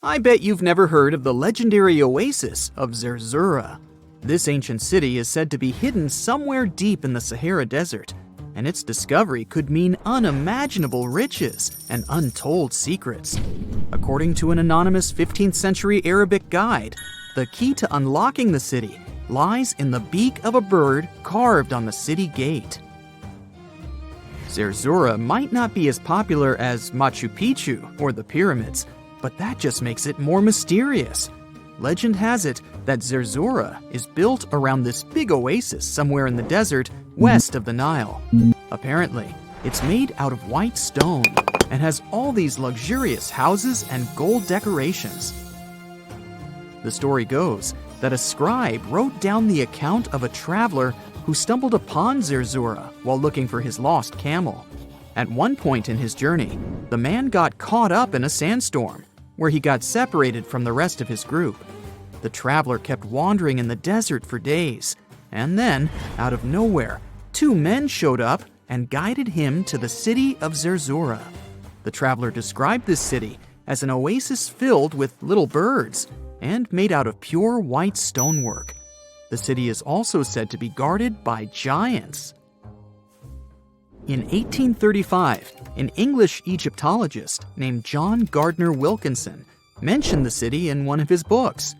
I bet you've never heard of the legendary oasis of Zerzura. This ancient city is said to be hidden somewhere deep in the Sahara Desert, and its discovery could mean unimaginable riches and untold secrets. According to an anonymous 15th century Arabic guide, the key to unlocking the city lies in the beak of a bird carved on the city gate. Zerzura might not be as popular as Machu Picchu or the pyramids, but that just makes it more mysterious. Legend has it that Zerzura is built around this big oasis somewhere in the desert west of the Nile. Apparently, it's made out of white stone and has all these luxurious houses and gold decorations. The story goes that a scribe wrote down the account of a traveler who stumbled upon Zerzura while looking for his lost camel. At one point in his journey, the man got caught up in a sandstorm, where he got separated from the rest of his group. The traveler kept wandering in the desert for days, and then, out of nowhere, two men showed up and guided him to the city of Zerzura. The traveler described this city as an oasis filled with little birds and made out of pure white stonework. The city is also said to be guarded by giants. In 1835, an English Egyptologist named John Gardner Wilkinson mentioned the city in one of his books.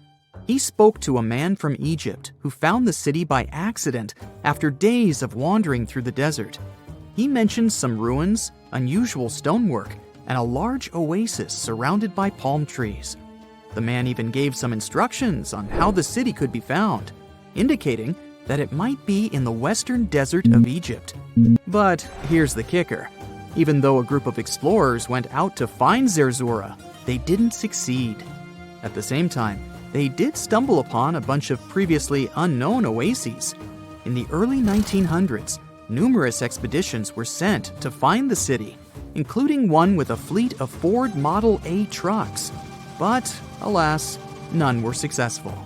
He spoke to a man from Egypt who found the city by accident after days of wandering through the desert. He mentioned some ruins, unusual stonework, and a large oasis surrounded by palm trees. The man even gave some instructions on how the city could be found, indicating that it might be in the western desert of Egypt. But here's the kicker. Even though a group of explorers went out to find Zerzura, they didn't succeed. At the same time, they did stumble upon a bunch of previously unknown oases. In the early 1900s, numerous expeditions were sent to find the city, including one with a fleet of Ford Model A trucks. But, alas, none were successful.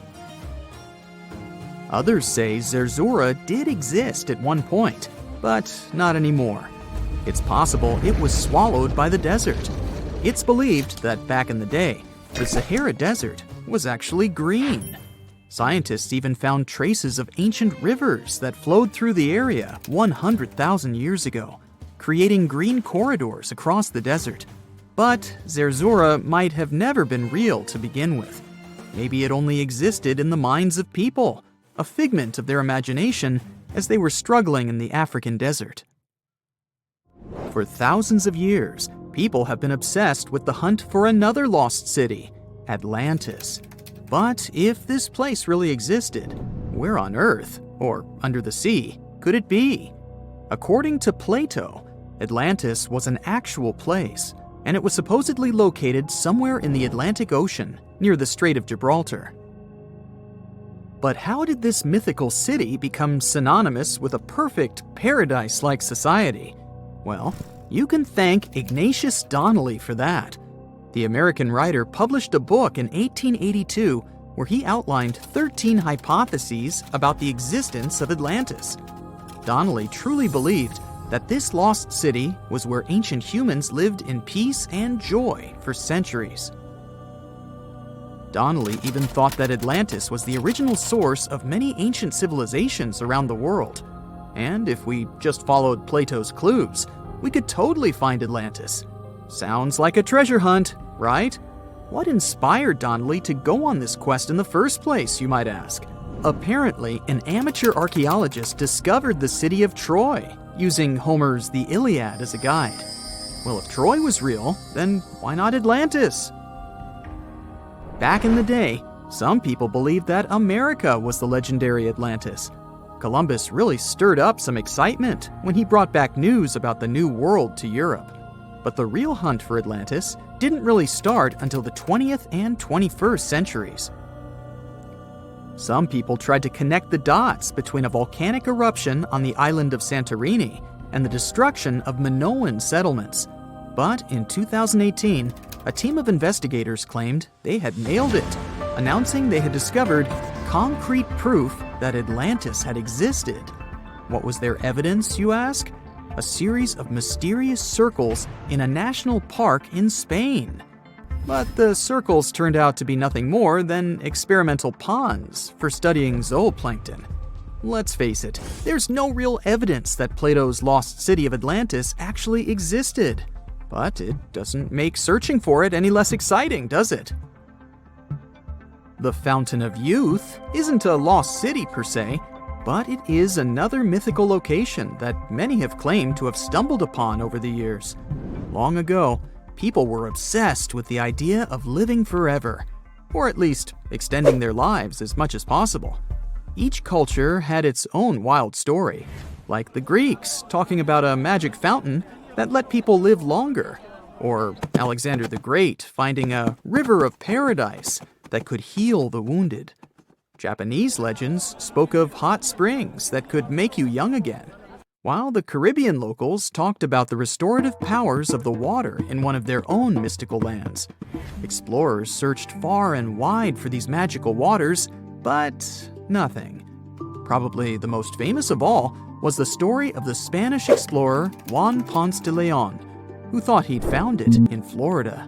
Others say Zerzura did exist at one point, but not anymore. It's possible it was swallowed by the desert. It's believed that back in the day, the Sahara Desert was actually green. Scientists even found traces of ancient rivers that flowed through the area 100,000 years ago, creating green corridors across the desert. But Zerzura might have never been real to begin with. Maybe it only existed in the minds of people, a figment of their imagination as they were struggling in the African desert. For thousands of years, people have been obsessed with the hunt for another lost city, Atlantis. But if this place really existed, where on Earth, or under the sea, could it be? According to Plato, Atlantis was an actual place, and it was supposedly located somewhere in the Atlantic Ocean, near the Strait of Gibraltar. But how did this mythical city become synonymous with a perfect, paradise-like society? Well, you can thank Ignatius Donnelly for that. The American writer published a book in 1882 where he outlined 13 hypotheses about the existence of Atlantis. Donnelly truly believed that this lost city was where ancient humans lived in peace and joy for centuries. Donnelly even thought that Atlantis was the original source of many ancient civilizations around the world. And if we just followed Plato's clues, we could totally find Atlantis. Sounds like a treasure hunt, right? What inspired Donnelly to go on this quest in the first place, you might ask? Apparently, an amateur archaeologist discovered the city of Troy, using Homer's The Iliad as a guide. Well, if Troy was real, then why not Atlantis? Back in the day, some people believed that America was the legendary Atlantis. Columbus really stirred up some excitement when he brought back news about the New World to Europe. But the real hunt for Atlantis didn't really start until the 20th and 21st centuries. Some people tried to connect the dots between a volcanic eruption on the island of Santorini and the destruction of Minoan settlements. But in 2018, a team of investigators claimed they had nailed it, announcing they had discovered concrete proof that Atlantis had existed. What was their evidence, you ask? A series of mysterious circles in a national park in Spain. But the circles turned out to be nothing more than experimental ponds for studying zooplankton. Let's face it, there's no real evidence that Plato's lost city of Atlantis actually existed. But it doesn't make searching for it any less exciting, does it? The Fountain of Youth isn't a lost city per se, but it is another mythical location that many have claimed to have stumbled upon over the years. Long ago, people were obsessed with the idea of living forever, or at least extending their lives as much as possible. Each culture had its own wild story, like the Greeks talking about a magic fountain that let people live longer, or Alexander the Great finding a river of paradise that could heal the wounded. Japanese legends spoke of hot springs that could make you young again, while the Caribbean locals talked about the restorative powers of the water in one of their own mystical lands. Explorers searched far and wide for these magical waters, but nothing. Probably the most famous of all was the story of the Spanish explorer Juan Ponce de Leon, who thought he'd found it in Florida.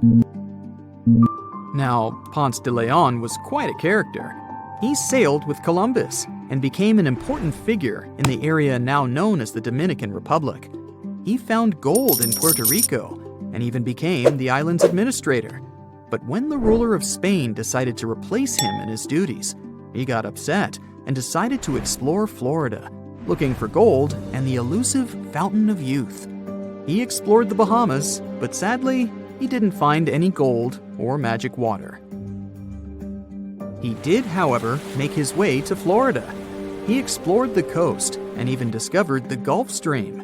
Now, Ponce de Leon was quite a character. He sailed with Columbus and became an important figure in the area now known as the Dominican Republic. He found gold in Puerto Rico and even became the island's administrator. But when the ruler of Spain decided to replace him in his duties, he got upset and decided to explore Florida, looking for gold and the elusive Fountain of Youth. He explored the Bahamas, but sadly, he didn't find any gold or magic water. He did, however, make his way to Florida. He explored the coast and even discovered the Gulf Stream.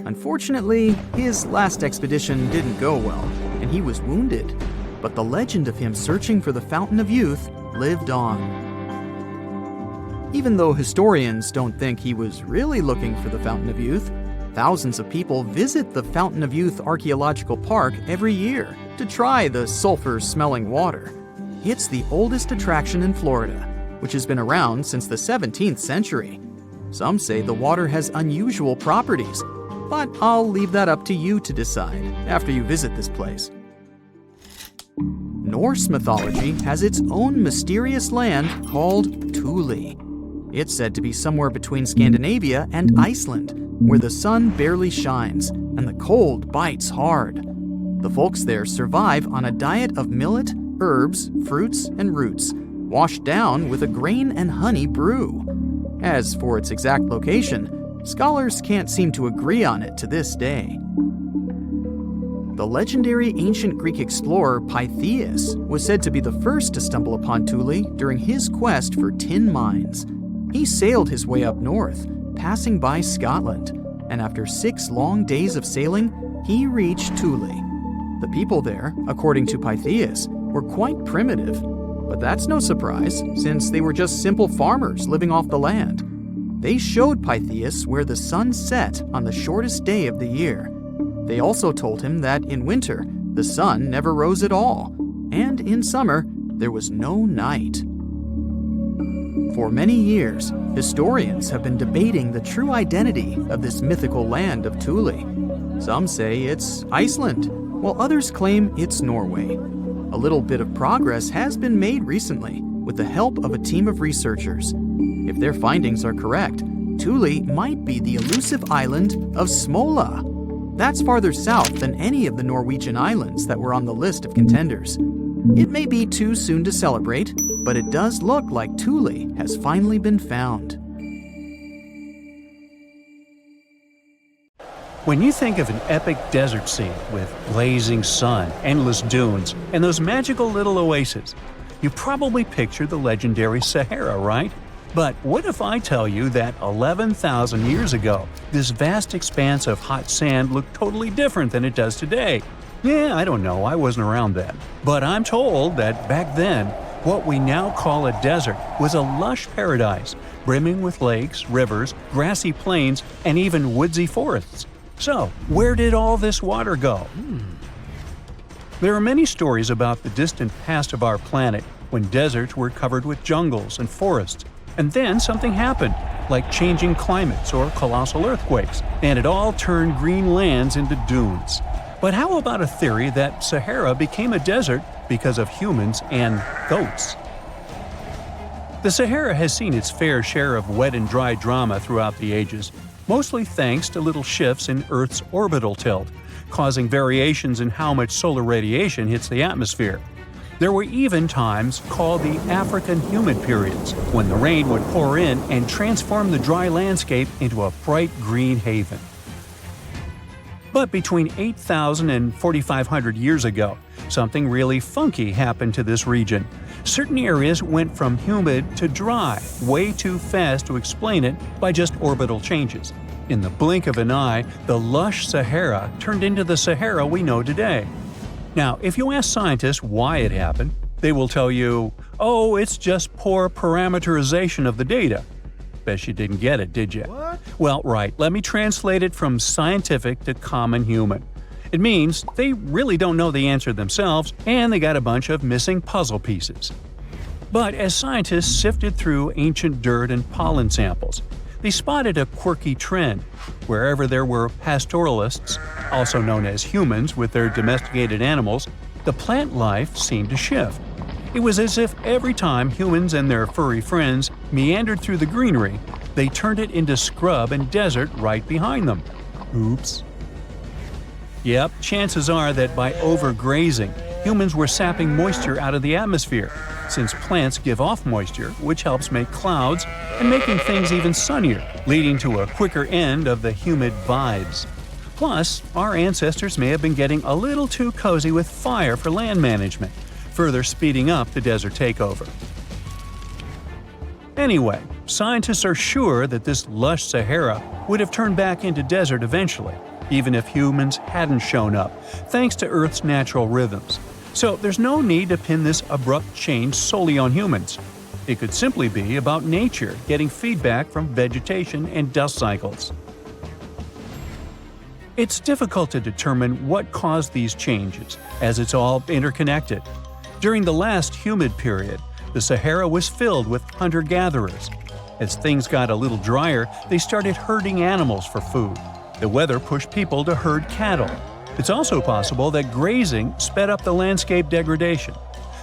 Unfortunately, his last expedition didn't go well, and he was wounded. But the legend of him searching for the Fountain of Youth lived on. Even though historians don't think he was really looking for the Fountain of Youth, thousands of people visit the Fountain of Youth Archaeological Park every year to try the sulfur-smelling water. It's the oldest attraction in Florida, which has been around since the 17th century. Some say the water has unusual properties, but I'll leave that up to you to decide after you visit this place. Norse mythology has its own mysterious land called Thule. It's said to be somewhere between Scandinavia and Iceland, where the sun barely shines and the cold bites hard. The folks there survive on a diet of millet, herbs, fruits, and roots, washed down with a grain and honey brew. As for its exact location, scholars can't seem to agree on it to this day. The legendary ancient Greek explorer Pytheas was said to be the first to stumble upon Thule during his quest for tin mines. He sailed his way up north, passing by Scotland, and after 6 long days of sailing, he reached Thule. The people there, according to Pytheas, were quite primitive, but that's no surprise since they were just simple farmers living off the land. They showed Pytheas where the sun set on the shortest day of the year. They also told him that in winter, the sun never rose at all, and in summer, there was no night. For many years, historians have been debating the true identity of this mythical land of Thule. Some say it's Iceland, while others claim it's Norway. A little bit of progress has been made recently with the help of a team of researchers. If their findings are correct, Thule might be the elusive island of Smola. That's farther south than any of the Norwegian islands that were on the list of contenders. It may be too soon to celebrate, but it does look like Thule has finally been found. When you think of an epic desert scene with blazing sun, endless dunes, and those magical little oases, you probably picture the legendary Sahara, right? But what if I tell you that 11,000 years ago, this vast expanse of hot sand looked totally different than it does today? Yeah, I don't know, I wasn't around then. But I'm told that back then, what we now call a desert was a lush paradise, brimming with lakes, rivers, grassy plains, and even woodsy forests. So, where did all this water go? There are many stories about the distant past of our planet when deserts were covered with jungles and forests. And then something happened, like changing climates or colossal earthquakes, and it all turned green lands into dunes. But how about a theory that Sahara became a desert because of humans and goats? The Sahara has seen its fair share of wet and dry drama throughout the ages, mostly thanks to little shifts in Earth's orbital tilt, causing variations in how much solar radiation hits the atmosphere. There were even times called the African humid periods, when the rain would pour in and transform the dry landscape into a bright green haven. But between 8,000 and 4,500 years ago, something really funky happened to this region. Certain areas went from humid to dry way too fast to explain it by just orbital changes. In the blink of an eye, the lush Sahara turned into the Sahara we know today. Now, if you ask scientists why it happened, they will tell you, "Oh, it's just poor parameterization of the data." Bet you didn't get it, did you? What? Well, right, let me translate it from scientific to common human. It means they really don't know the answer themselves, and they got a bunch of missing puzzle pieces. But as scientists sifted through ancient dirt and pollen samples, they spotted a quirky trend. Wherever there were pastoralists, also known as humans with their domesticated animals, the plant life seemed to shift. It was as if every time humans and their furry friends meandered through the greenery, they turned it into scrub and desert right behind them. Oops. Yep, chances are that by overgrazing, humans were sapping moisture out of the atmosphere, since plants give off moisture, which helps make clouds and making things even sunnier, leading to a quicker end of the humid vibes. Plus, our ancestors may have been getting a little too cozy with fire for land management, further speeding up the desert takeover. Anyway, scientists are sure that this lush Sahara would have turned back into desert eventually, even if humans hadn't shown up, thanks to Earth's natural rhythms. So there's no need to pin this abrupt change solely on humans. It could simply be about nature getting feedback from vegetation and dust cycles. It's difficult to determine what caused these changes, as it's all interconnected. During the last humid period, the Sahara was filled with hunter-gatherers. As things got a little drier, they started herding animals for food. The weather pushed people to herd cattle. It's also possible that grazing sped up the landscape degradation.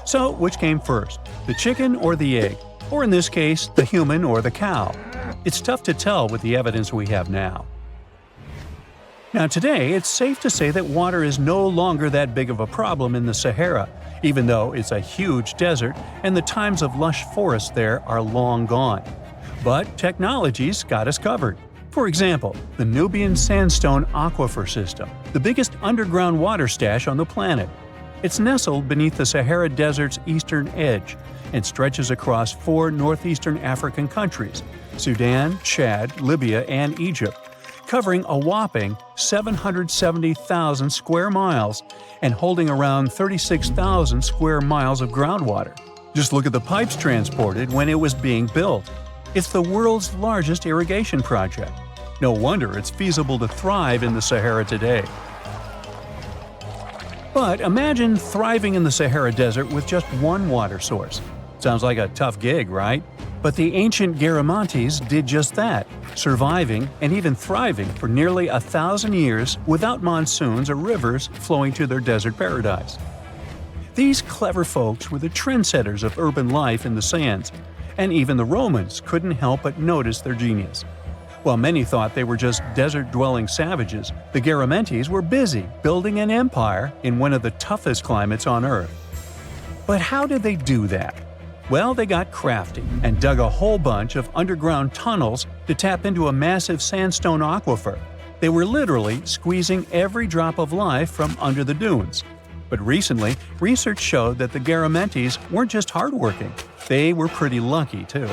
So, which came first, the chicken or the egg? Or in this case, the human or the cow? It's tough to tell with the evidence we have now. Now today, it's safe to say that water is no longer that big of a problem in the Sahara, even though it's a huge desert and the times of lush forests there are long gone. But technology's got us covered. For example, the Nubian Sandstone Aquifer System, the biggest underground water stash on the planet. It's nestled beneath the Sahara Desert's eastern edge and stretches across 4 northeastern African countries – Sudan, Chad, Libya, and Egypt, covering a whopping 770,000 square miles and holding around 36,000 square miles of groundwater. Just look at the pipes transported when it was being built. It's the world's largest irrigation project. No wonder it's feasible to thrive in the Sahara today. But imagine thriving in the Sahara Desert with just one water source. Sounds like a tough gig, right? But the ancient Garamantes did just that, surviving and even thriving for nearly 1,000 years without monsoons or rivers flowing to their desert paradise. These clever folks were the trendsetters of urban life in the sands, and even the Romans couldn't help but notice their genius. While many thought they were just desert-dwelling savages, the Garamantes were busy building an empire in one of the toughest climates on Earth. But how did they do that? Well, they got crafty and dug a whole bunch of underground tunnels to tap into a massive sandstone aquifer. They were literally squeezing every drop of life from under the dunes. But recently, research showed that the Garamantes weren't just hardworking, they were pretty lucky too.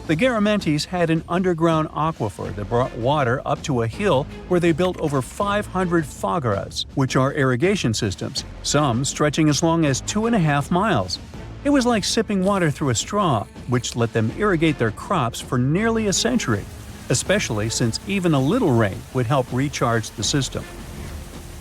The Garamantes had an underground aquifer that brought water up to a hill where they built over 500 fogaras, which are irrigation systems, some stretching as long as 2.5 miles. It was like sipping water through a straw, which let them irrigate their crops for nearly a century, especially since even a little rain would help recharge the system.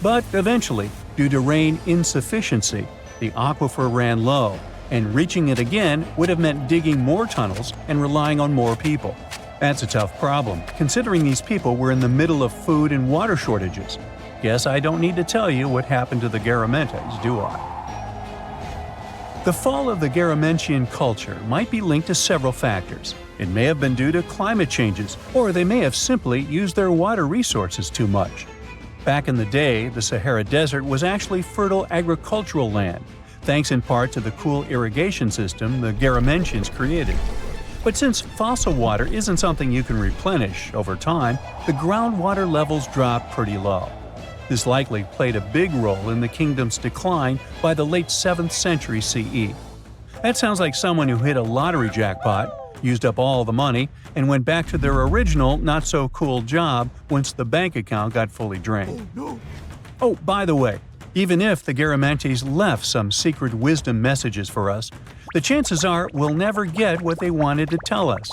But eventually, due to rain insufficiency, the aquifer ran low, and reaching it again would have meant digging more tunnels and relying on more people. That's a tough problem, considering these people were in the middle of food and water shortages. Guess I don't need to tell you what happened to the Garamantes, do I? The fall of the Garamentian culture might be linked to several factors. It may have been due to climate changes, or they may have simply used their water resources too much. Back in the day, the Sahara Desert was actually fertile agricultural land, thanks in part to the cool irrigation system the Garamentians created. But since fossil water isn't something you can replenish over time, the groundwater levels dropped pretty low. This likely played a big role in the kingdom's decline by the late 7th century CE. That sounds like someone who hit a lottery jackpot, used up all the money, and went back to their original, not-so-cool job once the bank account got fully drained. Oh, by the way, even if the Garamantes left some secret wisdom messages for us, the chances are we'll never get what they wanted to tell us.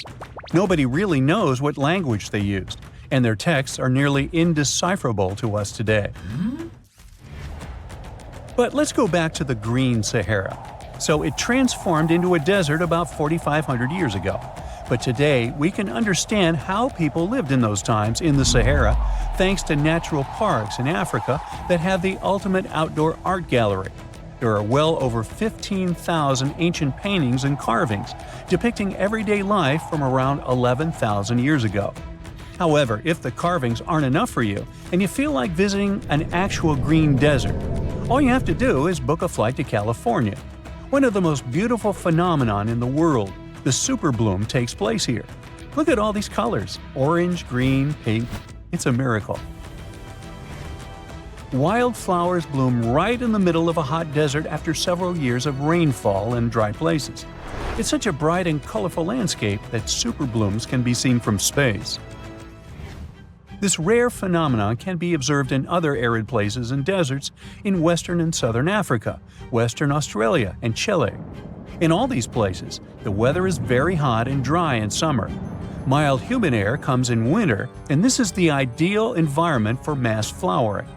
Nobody really knows what language they used, and their texts are nearly indecipherable to us today. But let's go back to the Green Sahara. So it transformed into a desert about 4,500 years ago. But today, we can understand how people lived in those times in the Sahara thanks to natural parks in Africa that have the ultimate outdoor art gallery. There are well over 15,000 ancient paintings and carvings depicting everyday life from around 11,000 years ago. However, if the carvings aren't enough for you and you feel like visiting an actual green desert, all you have to do is book a flight to California. One of the most beautiful phenomenon in the world, the super bloom, takes place here. Look at all these colors – orange, green, pink. It's a miracle. Wildflowers bloom right in the middle of a hot desert after several years of rainfall in dry places. It's such a bright and colorful landscape that super blooms can be seen from space. This rare phenomenon can be observed in other arid places and deserts in western and southern Africa, Western Australia, and Chile. In all these places, the weather is very hot and dry in summer. Mild humid air comes in winter, and this is the ideal environment for mass flowering.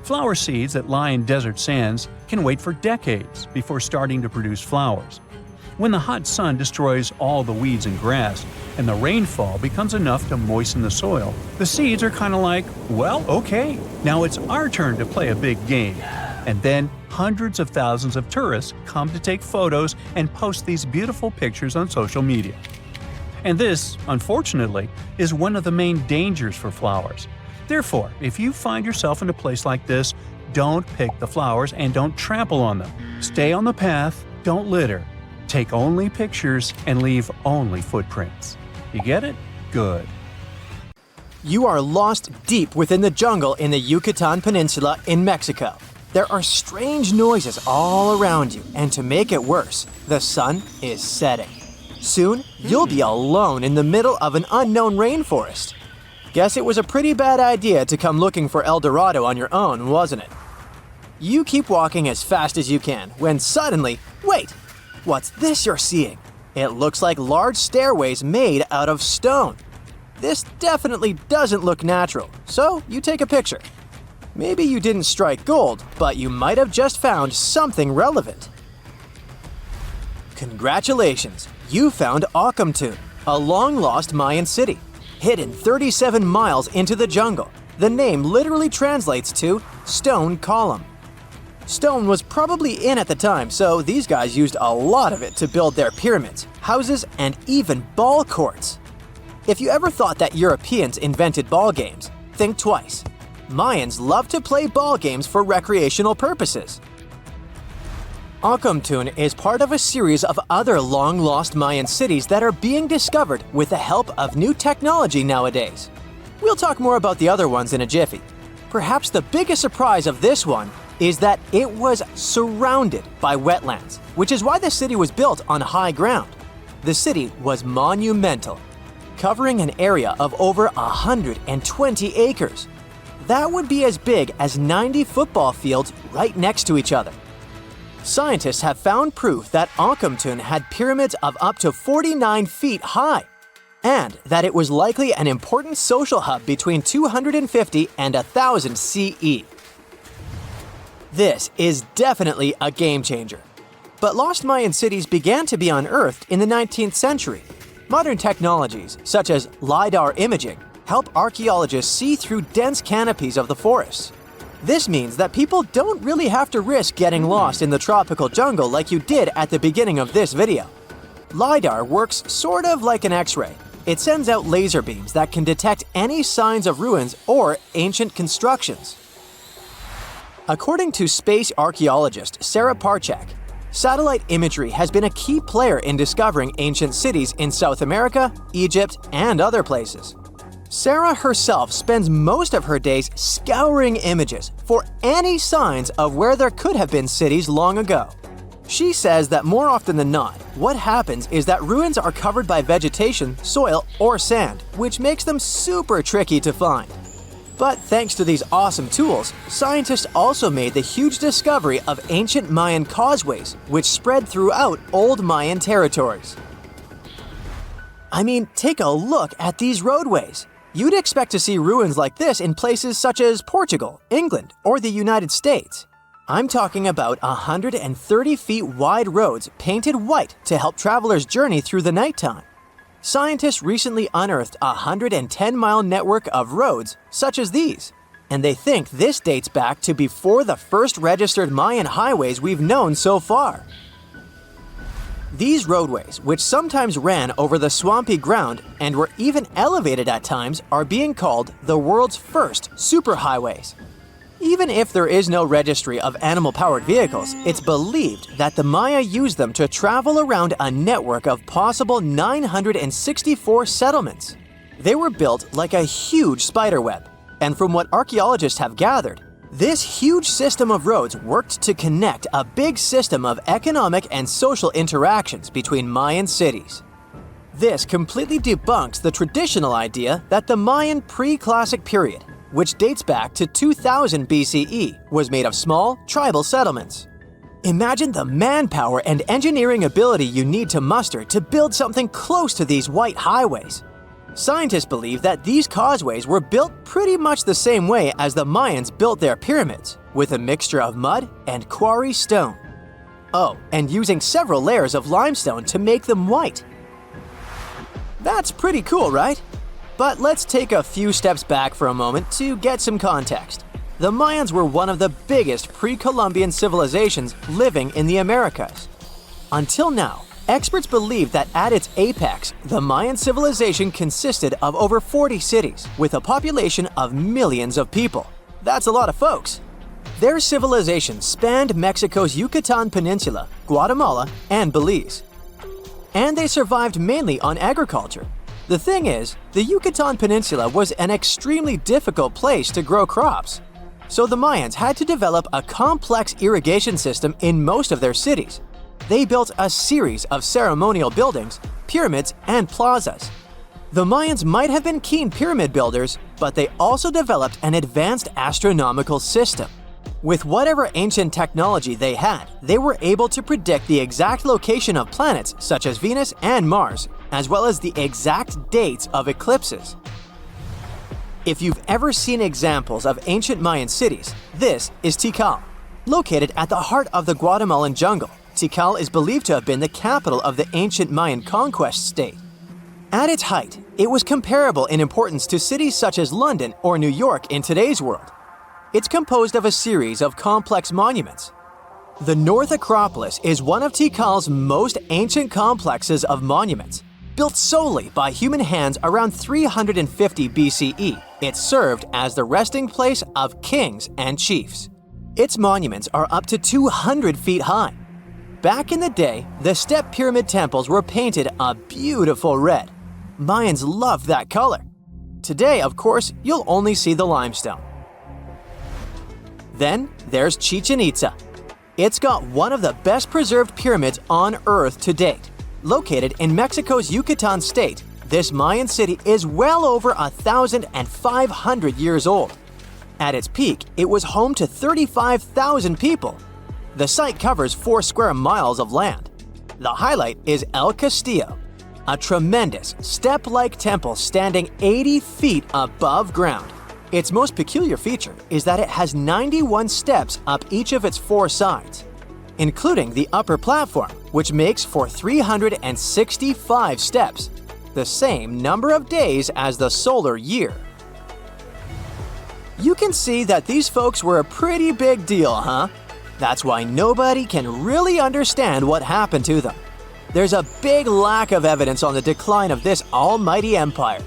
Flower seeds that lie in desert sands can wait for decades before starting to produce flowers. When the hot sun destroys all the weeds and grass, and the rainfall becomes enough to moisten the soil, the seeds are kind of like, well, okay, now it's our turn to play a big game. And then hundreds of thousands of tourists come to take photos and post these beautiful pictures on social media. And this, unfortunately, is one of the main dangers for flowers. Therefore, if you find yourself in a place like this, don't pick the flowers and don't trample on them. Stay on the path, don't litter. Take only pictures and leave only footprints. You get it? Good. You are lost deep within the jungle in the Yucatan Peninsula in Mexico. There are strange noises all around you, and to make it worse, the sun is setting. Soon, you'll be alone in the middle of an unknown rainforest. Guess it was a pretty bad idea to come looking for El Dorado on your own, wasn't it? You keep walking as fast as you can, when suddenly, wait! What's this you're seeing? It looks like large stairways made out of stone. This definitely doesn't look natural, so you take a picture. Maybe you didn't strike gold, but you might have just found something relevant. Congratulations! You found Akamtun, a long-lost Mayan city, hidden 37 miles into the jungle. The name literally translates to stone column. Stone was probably in at the time, so these guys used a lot of it to build their pyramids, houses, and even ball courts. If you ever thought that Europeans invented ball games, think twice. Mayans loved to play ball games for recreational purposes. Akamtun is part of a series of other long-lost Mayan cities that are being discovered with the help of new technology nowadays. We'll talk more about the other ones in a jiffy. Perhaps the biggest surprise of this one is that it was surrounded by wetlands, which is why the city was built on high ground. The city was monumental, covering an area of over 120 acres. That would be as big as 90 football fields right next to each other. Scientists have found proof that Akamtun had pyramids of up to 49 feet high, and that it was likely an important social hub between 250 and 1000 CE. This is definitely a game changer. But lost Mayan cities began to be unearthed in the 19th century. Modern technologies, such as LiDAR imaging, help archaeologists see through dense canopies of the forests. This means that people don't really have to risk getting lost in the tropical jungle like you did at the beginning of this video. LiDAR works sort of like an X-ray. It sends out laser beams that can detect any signs of ruins or ancient constructions. According to space archaeologist Sarah Parchak, satellite imagery has been a key player in discovering ancient cities in South America, Egypt, and other places. Sarah herself spends most of her days scouring images for any signs of where there could have been cities long ago. She says that more often than not, what happens is that ruins are covered by vegetation, soil, or sand, which makes them super tricky to find. But thanks to these awesome tools, scientists also made the huge discovery of ancient Mayan causeways, which spread throughout old Mayan territories. I mean, take a look at these roadways. You'd expect to see ruins like this in places such as Portugal, England, or the United States. I'm talking about 130 feet wide roads painted white to help travelers journey through the nighttime. Scientists recently unearthed a 110-mile network of roads such as these, and they think this dates back to before the first registered Mayan highways we've known so far. These roadways, which sometimes ran over the swampy ground and were even elevated at times, are being called the world's first superhighways. Even if there is no registry of animal-powered vehicles, it's believed that the Maya used them to travel around a network of possible 964 settlements. They were built like a huge spiderweb, and from what archaeologists have gathered, this huge system of roads worked to connect a big system of economic and social interactions between Mayan cities. This completely debunks the traditional idea that the Mayan pre-classic period, which dates back to 2000 BCE, was made of small, tribal settlements. Imagine the manpower and engineering ability you need to muster to build something close to these white highways. Scientists believe that these causeways were built pretty much the same way as the Mayans built their pyramids, with a mixture of mud and quarry stone. Oh, and using several layers of limestone to make them white. That's pretty cool, right? But let's take a few steps back for a moment to get some context. The Mayans were one of the biggest pre-Columbian civilizations living in the Americas. Until now, experts believe that at its apex, the Mayan civilization consisted of over 40 cities with a population of millions of people. That's a lot of folks. Their civilization spanned Mexico's Yucatan Peninsula, Guatemala, and Belize. And they survived mainly on agriculture. The thing is, the Yucatan Peninsula was an extremely difficult place to grow crops. So the Mayans had to develop a complex irrigation system in most of their cities. They built a series of ceremonial buildings, pyramids, and plazas. The Mayans might have been keen pyramid builders, but they also developed an advanced astronomical system. With whatever ancient technology they had, they were able to predict the exact location of planets such as Venus and Mars, as well as the exact dates of eclipses. If you've ever seen examples of ancient Mayan cities, this is Tikal. Located at the heart of the Guatemalan jungle, Tikal is believed to have been the capital of the ancient Mayan conquest state. At its height, it was comparable in importance to cities such as London or New York in today's world. It's composed of a series of complex monuments. The North Acropolis is one of Tikal's most ancient complexes of monuments. Built solely by human hands around 350 BCE, it served as the resting place of kings and chiefs. Its monuments are up to 200 feet high. Back in the day, the step pyramid temples were painted a beautiful red. Mayans loved that color. Today, of course, you'll only see the limestone. Then there's Chichen Itza. It's got one of the best preserved pyramids on Earth to date. Located in Mexico's Yucatan state, this Mayan city is well over 1,500 years old. At its peak, it was home to 35,000 people. The site covers 4 square miles of land. The highlight is El Castillo, a tremendous step-like temple standing 80 feet above ground. Its most peculiar feature is that it has 91 steps up each of its 4 sides, including the upper platform, which makes for 365 steps, the same number of days as the solar year. You can see that these folks were a pretty big deal, huh? That's why nobody can really understand what happened to them. There's a big lack of evidence on the decline of this almighty empire.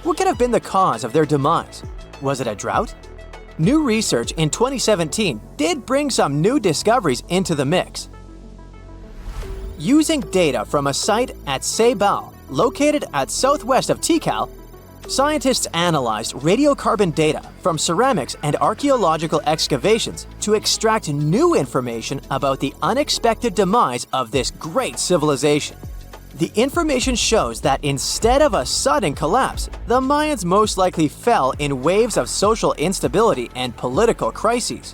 What could have been the cause of their demise? Was it a drought? New research in 2017 did bring some new discoveries into the mix. Using data from a site at Ceibal, located at southwest of Tikal, scientists analyzed radiocarbon data from ceramics and archaeological excavations to extract new information about the unexpected demise of this great civilization. The information shows that instead of a sudden collapse, the Mayans most likely fell in waves of social instability and political crises.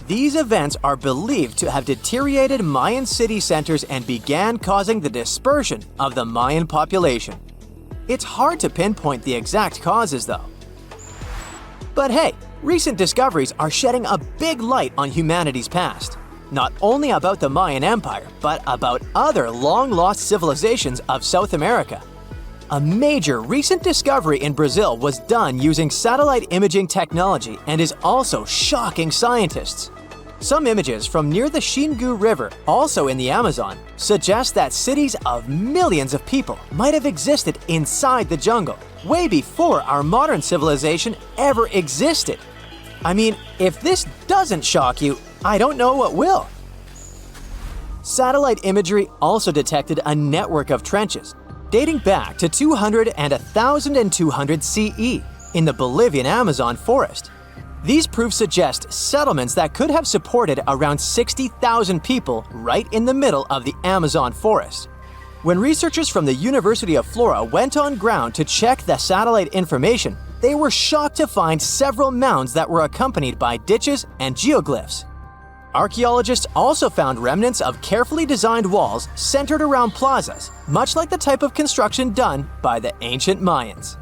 These events are believed to have deteriorated Mayan city centers and began causing the dispersion of the Mayan population. It's hard to pinpoint the exact causes, though. But hey, recent discoveries are shedding a big light on humanity's past. Not only about the Mayan Empire, but about other long-lost civilizations of South America. A major recent discovery in Brazil was done using satellite imaging technology and is also shocking scientists. Some images from near the Xingu River, also in the Amazon, suggest that cities of millions of people might have existed inside the jungle, way before our modern civilization ever existed. I mean, if this doesn't shock you, I don't know what will. Satellite imagery also detected a network of trenches dating back to 200 and 1200 CE in the Bolivian Amazon forest. These proofs suggest settlements that could have supported around 60,000 people right in the middle of the Amazon forest. When researchers from the University of Florida went on ground to check the satellite information, they were shocked to find several mounds that were accompanied by ditches and geoglyphs. Archaeologists also found remnants of carefully designed walls centered around plazas, much like the type of construction done by the ancient Mayans.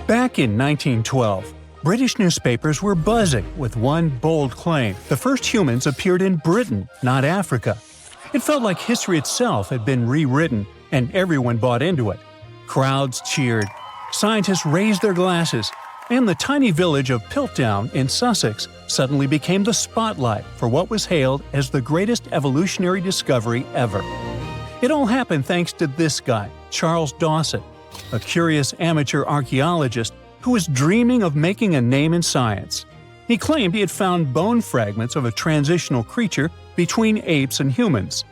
Back in 1912, British newspapers were buzzing with one bold claim: the first humans appeared in Britain, not Africa. It felt like history itself had been rewritten, and everyone bought into it. Crowds cheered, scientists raised their glasses, and the tiny village of Piltdown in Sussex suddenly became the spotlight for what was hailed as the greatest evolutionary discovery ever. It all happened thanks to this guy, Charles Dawson, a curious amateur archaeologist who was dreaming of making a name in science. He claimed he had found bone fragments of a transitional creature between apes and humans.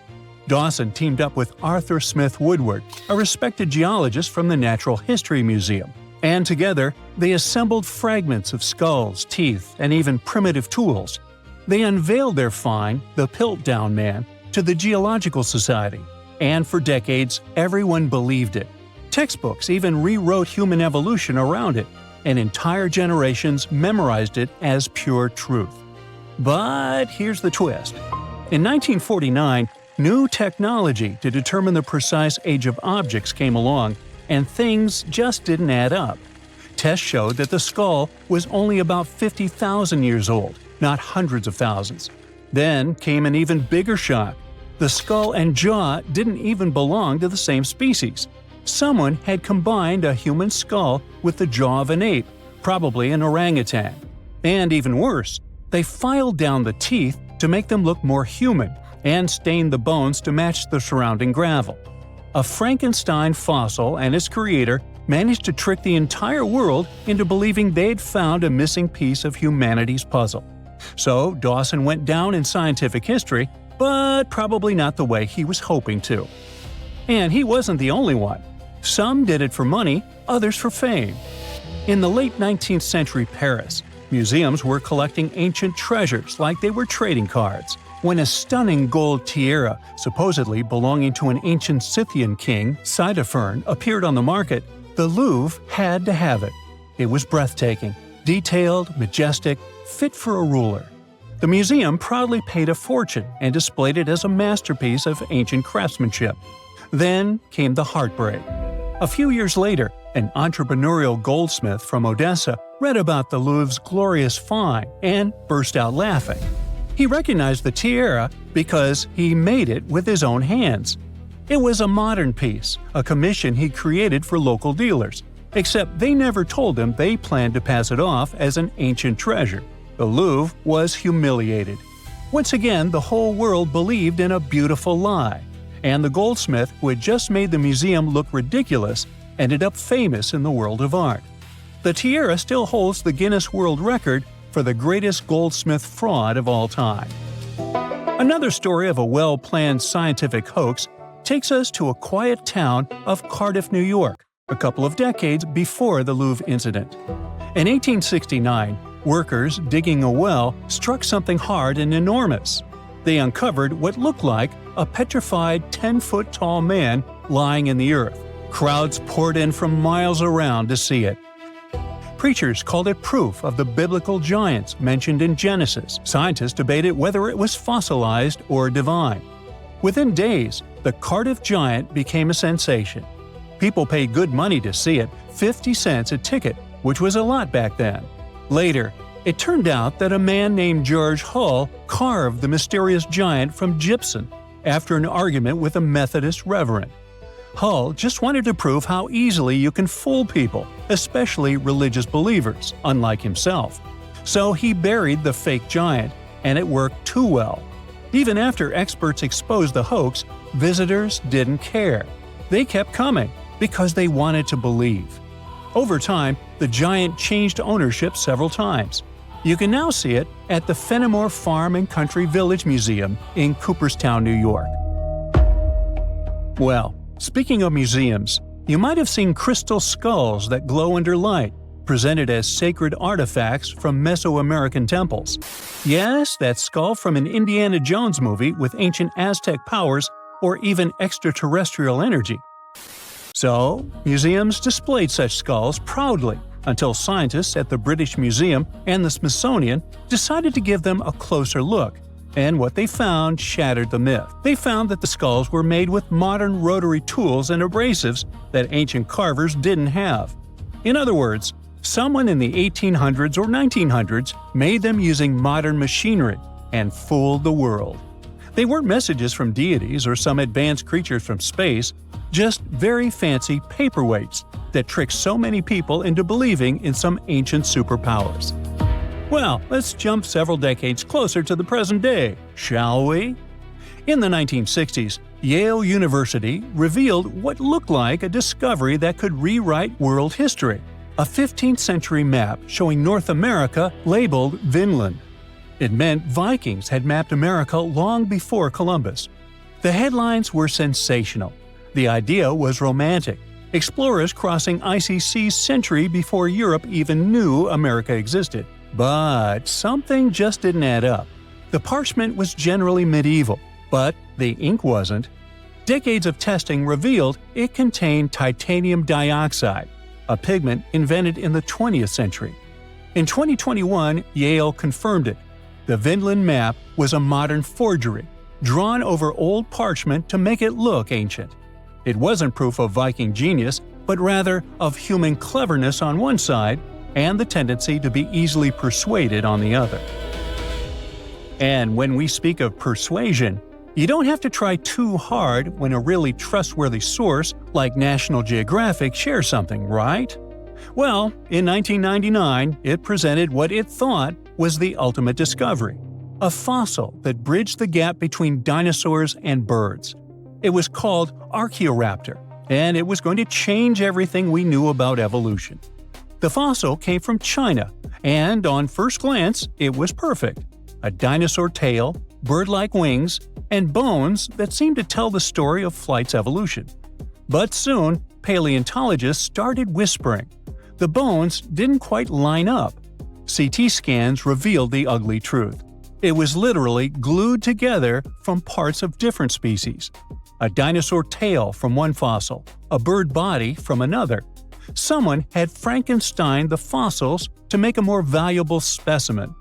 Dawson teamed up with Arthur Smith Woodward, a respected geologist from the Natural History Museum, and together they assembled fragments of skulls, teeth, and even primitive tools. They unveiled their find, the Piltdown Man, to the Geological Society, and for decades everyone believed it. Textbooks even rewrote human evolution around it, and entire generations memorized it as pure truth. But here's the twist. In 1949, new technology to determine the precise age of objects came along, and things just didn't add up. Tests showed that the skull was only about 50,000 years old, not hundreds of thousands. Then came an even bigger shock. The skull and jaw didn't even belong to the same species. Someone had combined a human skull with the jaw of an ape, probably an orangutan. And even worse, they filed down the teeth to make them look more human and stained the bones to match the surrounding gravel. A Frankenstein fossil and its creator managed to trick the entire world into believing they'd found a missing piece of humanity's puzzle. So Dawson went down in scientific history, but probably not the way he was hoping to. And he wasn't the only one. Some did it for money, others for fame. In the late 19th century Paris, museums were collecting ancient treasures like they were trading cards. When a stunning gold tiara, supposedly belonging to an ancient Scythian king, Ctesiphon, appeared on the market, the Louvre had to have it. It was breathtaking, detailed, majestic, fit for a ruler. The museum proudly paid a fortune and displayed it as a masterpiece of ancient craftsmanship. Then came the heartbreak. A few years later, an entrepreneurial goldsmith from Odessa read about the Louvre's glorious find and burst out laughing. He recognized the tiara because he made it with his own hands. It was a modern piece, a commission he created for local dealers. Except they never told him they planned to pass it off as an ancient treasure. The Louvre was humiliated. Once again, the whole world believed in a beautiful lie, and the goldsmith who had just made the museum look ridiculous ended up famous in the world of art. The tiara still holds the Guinness World Record for the greatest goldsmith fraud of all time. Another story of a well-planned scientific hoax takes us to a quiet town of Cardiff, New York, a couple of decades before the Louvre incident. In 1869, workers digging a well struck something hard and enormous. They uncovered what looked like a petrified 10-foot-tall man lying in the earth. Crowds poured in from miles around to see it. Preachers called it proof of the biblical giants mentioned in Genesis. Scientists debated whether it was fossilized or divine. Within days, the Cardiff giant became a sensation. People paid good money to see it, 50 cents a ticket, which was a lot back then. Later, it turned out that a man named George Hull carved the mysterious giant from gypsum after an argument with a Methodist reverend. Hull just wanted to prove how easily you can fool people, especially religious believers, unlike himself. So he buried the fake giant, and it worked too well. Even after experts exposed the hoax, visitors didn't care. They kept coming because they wanted to believe. Over time, the giant changed ownership several times. You can now see it at the Fenimore Farm and Country Village Museum in Cooperstown, New York. Well, speaking of museums, you might have seen crystal skulls that glow under light, presented as sacred artifacts from Mesoamerican temples. Yes, that skull from an Indiana Jones movie with ancient Aztec powers or even extraterrestrial energy. So, museums displayed such skulls proudly until scientists at the British Museum and the Smithsonian decided to give them a closer look. And what they found shattered the myth. They found that the skulls were made with modern rotary tools and abrasives that ancient carvers didn't have. In other words, someone in the 1800s or 1900s made them using modern machinery and fooled the world. They weren't messages from deities or some advanced creatures from space, just very fancy paperweights that tricked so many people into believing in some ancient superpowers. Well, let's jump several decades closer to the present day, shall we? In the 1960s, Yale University revealed what looked like a discovery that could rewrite world history: a 15th century map showing North America labeled Vinland. It meant Vikings had mapped America long before Columbus. The headlines were sensational. The idea was romantic. Explorers crossing icy seas century before Europe even knew America existed. But something just didn't add up. The parchment was generally medieval, but the ink wasn't. Decades of testing revealed it contained titanium dioxide, a pigment invented in the 20th century. In 2021, Yale confirmed it. The Vinland map was a modern forgery, drawn over old parchment to make it look ancient. It wasn't proof of Viking genius, but rather of human cleverness on one side and the tendency to be easily persuaded on the other. And when we speak of persuasion, you don't have to try too hard when a really trustworthy source like National Geographic shares something, right? Well, in 1999, it presented what it thought was the ultimate discovery: a fossil that bridged the gap between dinosaurs and birds. It was called Archaeoraptor, and it was going to change everything we knew about evolution. The fossil came from China, and on first glance, it was perfect. A dinosaur tail, bird-like wings, and bones that seemed to tell the story of flight's evolution. But soon, paleontologists started whispering. The bones didn't quite line up. CT scans revealed the ugly truth. It was literally glued together from parts of different species. A dinosaur tail from one fossil, a bird body from another. Someone had Frankensteined the fossils to make a more valuable specimen.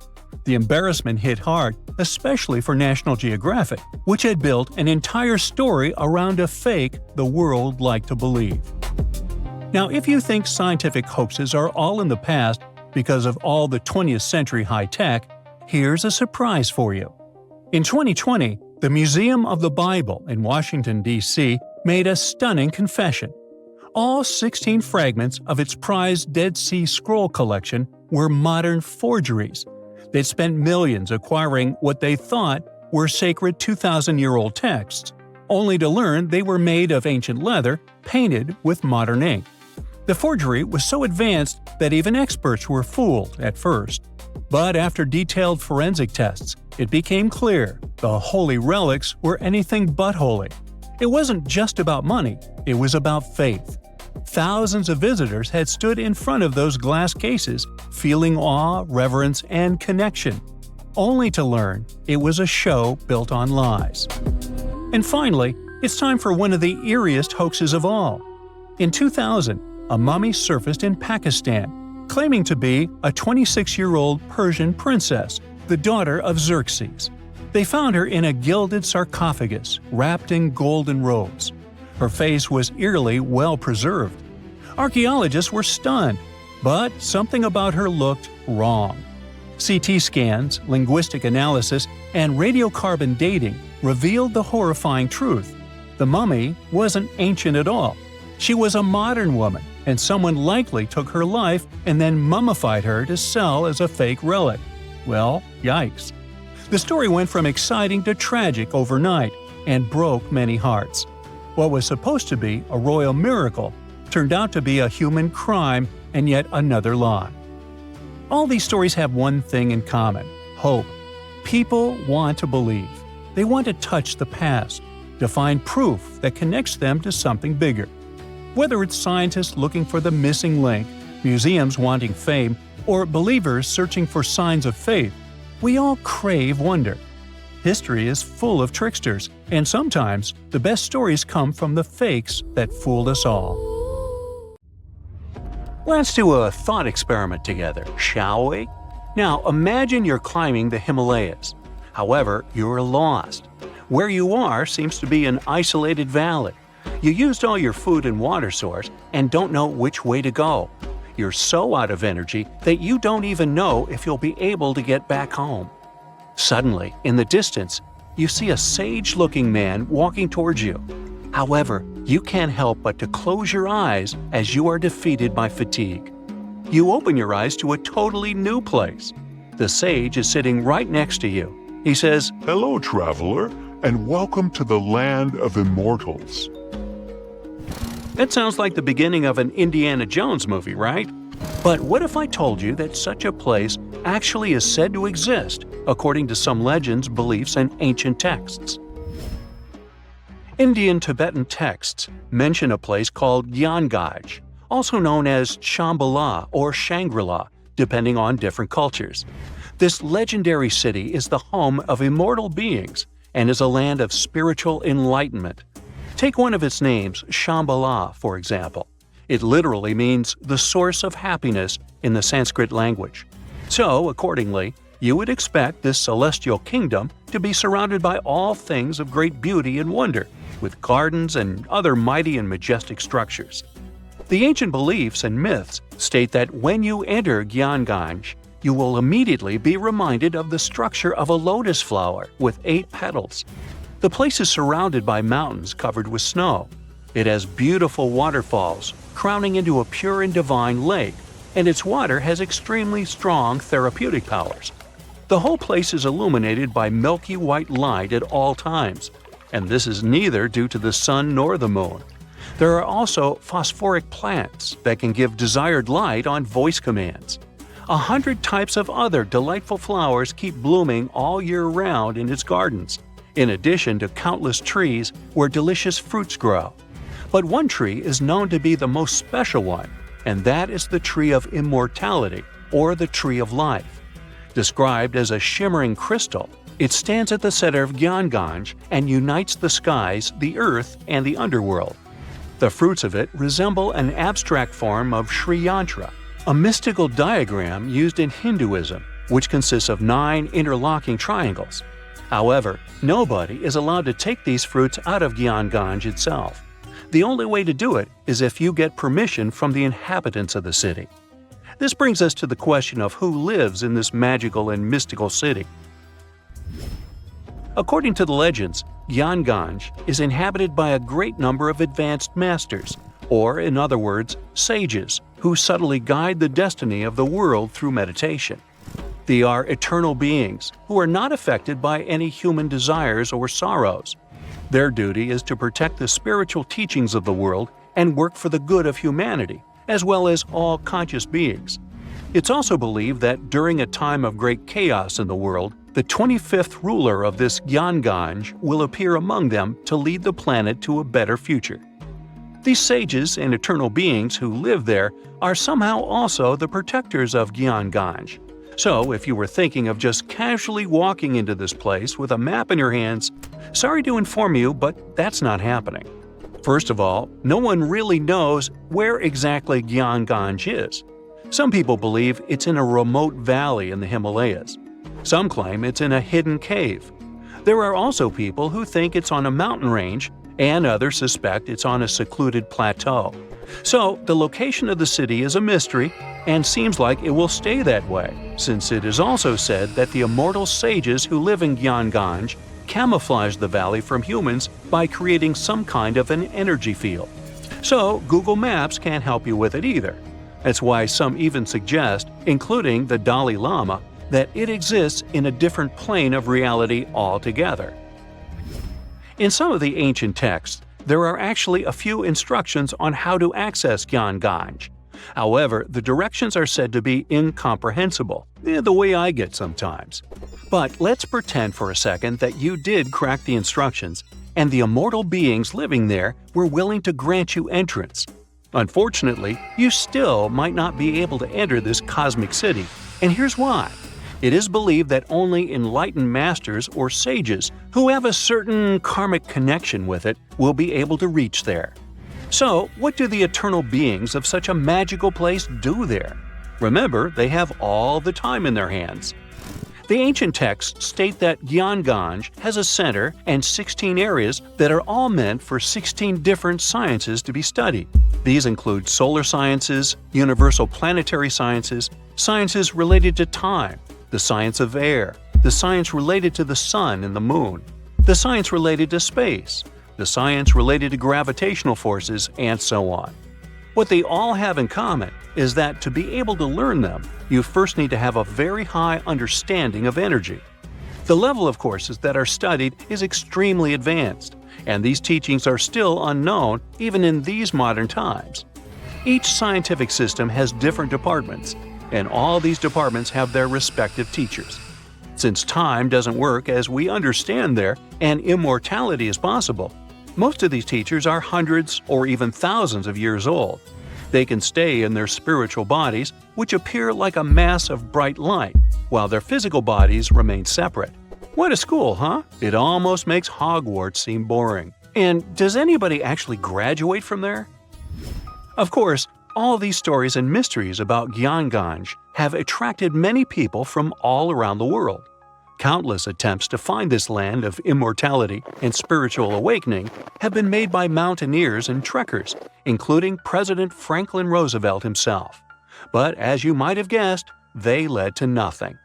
The embarrassment hit hard, especially for National Geographic, which had built an entire story around a fake the world liked to believe. Now, if you think scientific hoaxes are all in the past because of all the 20th century high-tech, here's a surprise for you. In 2020, the Museum of the Bible in Washington, D.C. made a stunning confession. All 16 fragments of its prized Dead Sea Scroll collection were modern forgeries. They'd spent millions acquiring what they thought were sacred 2,000-year-old texts, only to learn they were made of ancient leather painted with modern ink. The forgery was so advanced that even experts were fooled at first. But after detailed forensic tests, it became clear the holy relics were anything but holy. It wasn't just about money, it was about faith. Thousands of visitors had stood in front of those glass cases, feeling awe, reverence, and connection, only to learn it was a show built on lies. And finally, it's time for one of the eeriest hoaxes of all. In 2000, a mummy surfaced in Pakistan, claiming to be a 26-year-old Persian princess, the daughter of Xerxes. They found her in a gilded sarcophagus, wrapped in golden robes. Her face was eerily well preserved. Archaeologists were stunned, but something about her looked wrong. CT scans, linguistic analysis, and radiocarbon dating revealed the horrifying truth. The mummy wasn't ancient at all. She was a modern woman, and someone likely took her life and then mummified her to sell as a fake relic. Well, yikes. The story went from exciting to tragic overnight and broke many hearts. What was supposed to be a royal miracle turned out to be a human crime and yet another lie. All these stories have one thing in common: hope. People want to believe. They want to touch the past, to find proof that connects them to something bigger. Whether it's scientists looking for the missing link, museums wanting fame, or believers searching for signs of faith, we all crave wonder. History is full of tricksters, and sometimes the best stories come from the fakes that fooled us all. Let's do a thought experiment together, shall we? Now imagine you're climbing the Himalayas. However, you're lost. Where you are seems to be an isolated valley. You used all your food and water source and don't know which way to go. You're so out of energy that you don't even know if you'll be able to get back home. Suddenly, in the distance, you see a sage-looking man walking towards you. However, you can't help but to close your eyes as you are defeated by fatigue. You open your eyes to a totally new place. The sage is sitting right next to you. He says, "Hello, traveler, and welcome to the land of immortals." That sounds like the beginning of an Indiana Jones movie, right? But what if I told you that such a place actually is said to exist, according to some legends, beliefs, and ancient texts? Indian Tibetan texts mention a place called Gyangai, also known as Shambhala or Shangri-La, depending on different cultures. This legendary city is the home of immortal beings and is a land of spiritual enlightenment. Take one of its names, Shambhala, for example. It literally means the source of happiness in the Sanskrit language. So, accordingly, you would expect this celestial kingdom to be surrounded by all things of great beauty and wonder, with gardens and other mighty and majestic structures. The ancient beliefs and myths state that when you enter Gyangai, you will immediately be reminded of the structure of a lotus flower with 8 petals. The place is surrounded by mountains covered with snow. It has beautiful waterfalls, crowning into a pure and divine lake, and its water has extremely strong therapeutic powers. The whole place is illuminated by milky white light at all times, and this is neither due to the sun nor the moon. There are also phosphoric plants that can give desired light on voice commands. 100 types of other delightful flowers keep blooming all year round in its gardens, in addition to countless trees where delicious fruits grow. But one tree is known to be the most special one, and that is the tree of immortality, or the tree of life. Described as a shimmering crystal, it stands at the center of Gyangai and unites the skies, the earth, and the underworld. The fruits of it resemble an abstract form of Sri Yantra, a mystical diagram used in Hinduism, which consists of 9 interlocking triangles. However, nobody is allowed to take these fruits out of Gyangai itself. The only way to do it is if you get permission from the inhabitants of the city. This brings us to the question of who lives in this magical and mystical city. According to the legends, Gyangai is inhabited by a great number of advanced masters, or in other words, sages, who subtly guide the destiny of the world through meditation. They are eternal beings who are not affected by any human desires or sorrows. Their duty is to protect the spiritual teachings of the world and work for the good of humanity, as well as all conscious beings. It's also believed that during a time of great chaos in the world, the 25th ruler of this Gyanganj will appear among them to lead the planet to a better future. These sages and eternal beings who live there are somehow also the protectors of Gyanganj. So, if you were thinking of just casually walking into this place with a map in your hands, sorry to inform you, but that's not happening. First of all, no one really knows where exactly Gyanganj is. Some people believe it's in a remote valley in the Himalayas. Some claim it's in a hidden cave. There are also people who think it's on a mountain range, and others suspect it's on a secluded plateau. So, the location of the city is a mystery, and seems like it will stay that way, since it is also said that the immortal sages who live in Gyanganj camouflage the valley from humans by creating some kind of an energy field. So, Google Maps can't help you with it either. That's why some even suggest, including the Dalai Lama, that it exists in a different plane of reality altogether. In some of the ancient texts, there are actually a few instructions on how to access Gyanganj. However, the directions are said to be incomprehensible, the way I get sometimes. But let's pretend for a second that you did crack the instructions, and the immortal beings living there were willing to grant you entrance. Unfortunately, you still might not be able to enter this cosmic city, and here's why. It is believed that only enlightened masters or sages who have a certain karmic connection with it will be able to reach there. So, what do the eternal beings of such a magical place do there? Remember, they have all the time in their hands. The ancient texts state that Gyanganj has a center and 16 areas that are all meant for 16 different sciences to be studied. These include solar sciences, universal planetary sciences, sciences related to time, the science of air, the science related to the sun and the moon, the science related to space, the science related to gravitational forces, and so on. What they all have in common is that to be able to learn them, you first need to have a very high understanding of energy. The level of courses that are studied is extremely advanced, and these teachings are still unknown even in these modern times. Each scientific system has different departments, and all these departments have their respective teachers. Since time doesn't work as we understand there, and immortality is possible, most of these teachers are hundreds or even thousands of years old. They can stay in their spiritual bodies, which appear like a mass of bright light, while their physical bodies remain separate. What a school, huh? It almost makes Hogwarts seem boring. And does anybody actually graduate from there? Of course, all these stories and mysteries about Gyanganj have attracted many people from all around the world. Countless attempts to find this land of immortality and spiritual awakening have been made by mountaineers and trekkers, including President Franklin Roosevelt himself. But as you might have guessed, they led to nothing.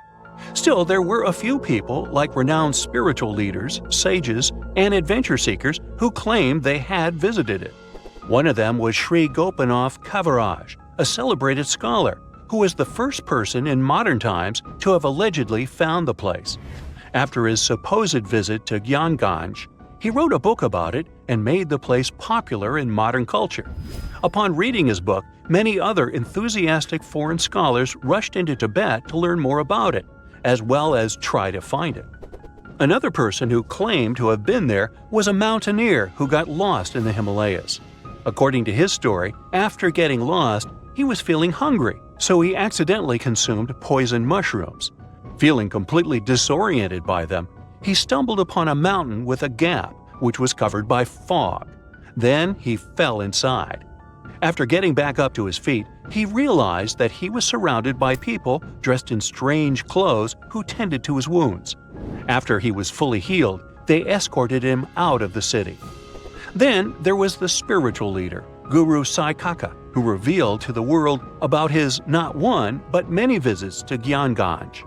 Still, there were a few people, like renowned spiritual leaders, sages, and adventure seekers, who claimed they had visited it. One of them was Sri Gopinath Kaviraj, a celebrated scholar, who was the first person in modern times to have allegedly found the place. After his supposed visit to Gyanganj, he wrote a book about it and made the place popular in modern culture. Upon reading his book, many other enthusiastic foreign scholars rushed into Tibet to learn more about it, as well as try to find it. Another person who claimed to have been there was a mountaineer who got lost in the Himalayas. According to his story, after getting lost, he was feeling hungry, so he accidentally consumed poisoned mushrooms. Feeling completely disoriented by them, he stumbled upon a mountain with a gap, which was covered by fog. Then he fell inside. After getting back up to his feet, he realized that he was surrounded by people dressed in strange clothes who tended to his wounds. After he was fully healed, they escorted him out of the city. Then there was the spiritual leader, Guru Sai Kaka, who revealed to the world about his not one, but many visits to Gyanganj.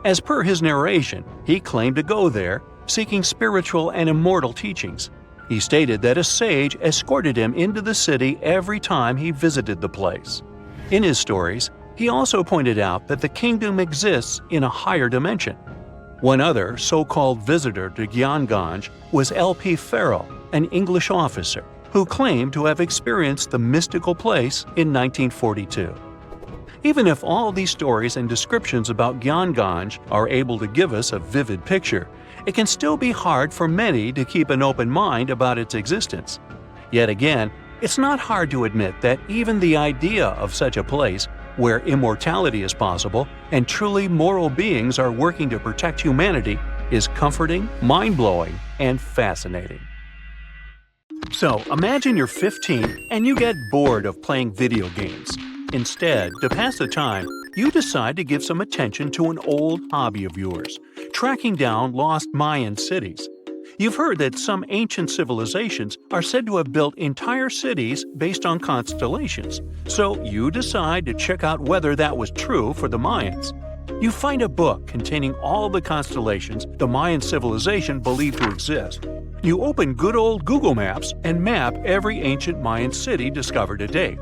As per his narration, he claimed to go there, seeking spiritual and immortal teachings. He stated that a sage escorted him into the city every time he visited the place. In his stories, he also pointed out that the kingdom exists in a higher dimension. One other so-called visitor to Gyanganj was L.P. Farrell, an English officer, who claimed to have experienced the mystical place in 1942. Even if all these stories and descriptions about Gyanganj are able to give us a vivid picture, it can still be hard for many to keep an open mind about its existence. Yet again, it's not hard to admit that even the idea of such a place where immortality is possible and truly moral beings are working to protect humanity is comforting, mind-blowing, and fascinating. So, imagine you're 15 and you get bored of playing video games. Instead, to pass the time, you decide to give some attention to an old hobby of yours, tracking down lost Mayan cities. You've heard that some ancient civilizations are said to have built entire cities based on constellations, so you decide to check out whether that was true for the Mayans. You find a book containing all the constellations the Mayan civilization believed to exist. You open good old Google Maps and map every ancient Mayan city discovered to date.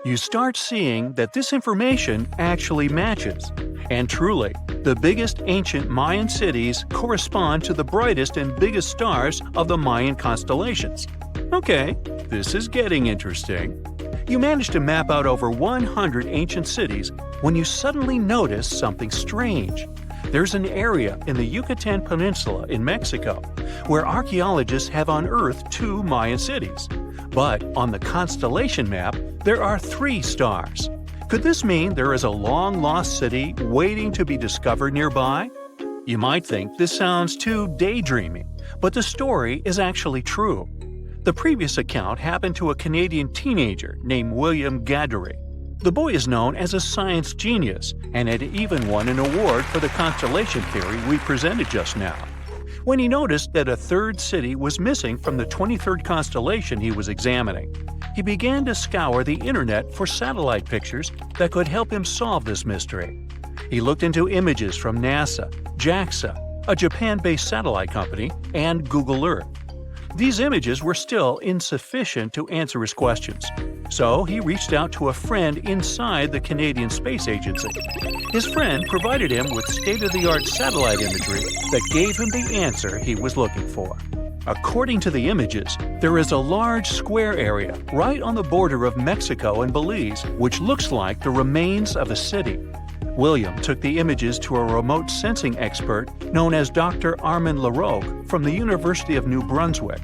You start seeing that this information actually matches. And truly, the biggest ancient Mayan cities correspond to the brightest and biggest stars of the Mayan constellations. Okay, this is getting interesting. You manage to map out over 100 ancient cities when you suddenly notice something strange. There's an area in the Yucatan Peninsula in Mexico where archaeologists have unearthed 2 Mayan cities. But on the constellation map, there are 3 stars. Could this mean there is a long-lost city waiting to be discovered nearby? You might think this sounds too daydreaming, but the story is actually true. The previous account happened to a Canadian teenager named William Gaddery. The boy is known as a science genius and had even won an award for the constellation theory we presented just now. When he noticed that a 3rd city was missing from the 23rd constellation he was examining, he began to scour the internet for satellite pictures that could help him solve this mystery. He looked into images from NASA, JAXA, a Japan-based satellite company, and Google Earth. These images were still insufficient to answer his questions, so he reached out to a friend inside the Canadian Space Agency. His friend provided him with state-of-the-art satellite imagery that gave him the answer he was looking for. According to the images, there is a large square area right on the border of Mexico and Belize, which looks like the remains of a city. William took the images to a remote sensing expert known as Dr. Armand Larocque from the University of New Brunswick.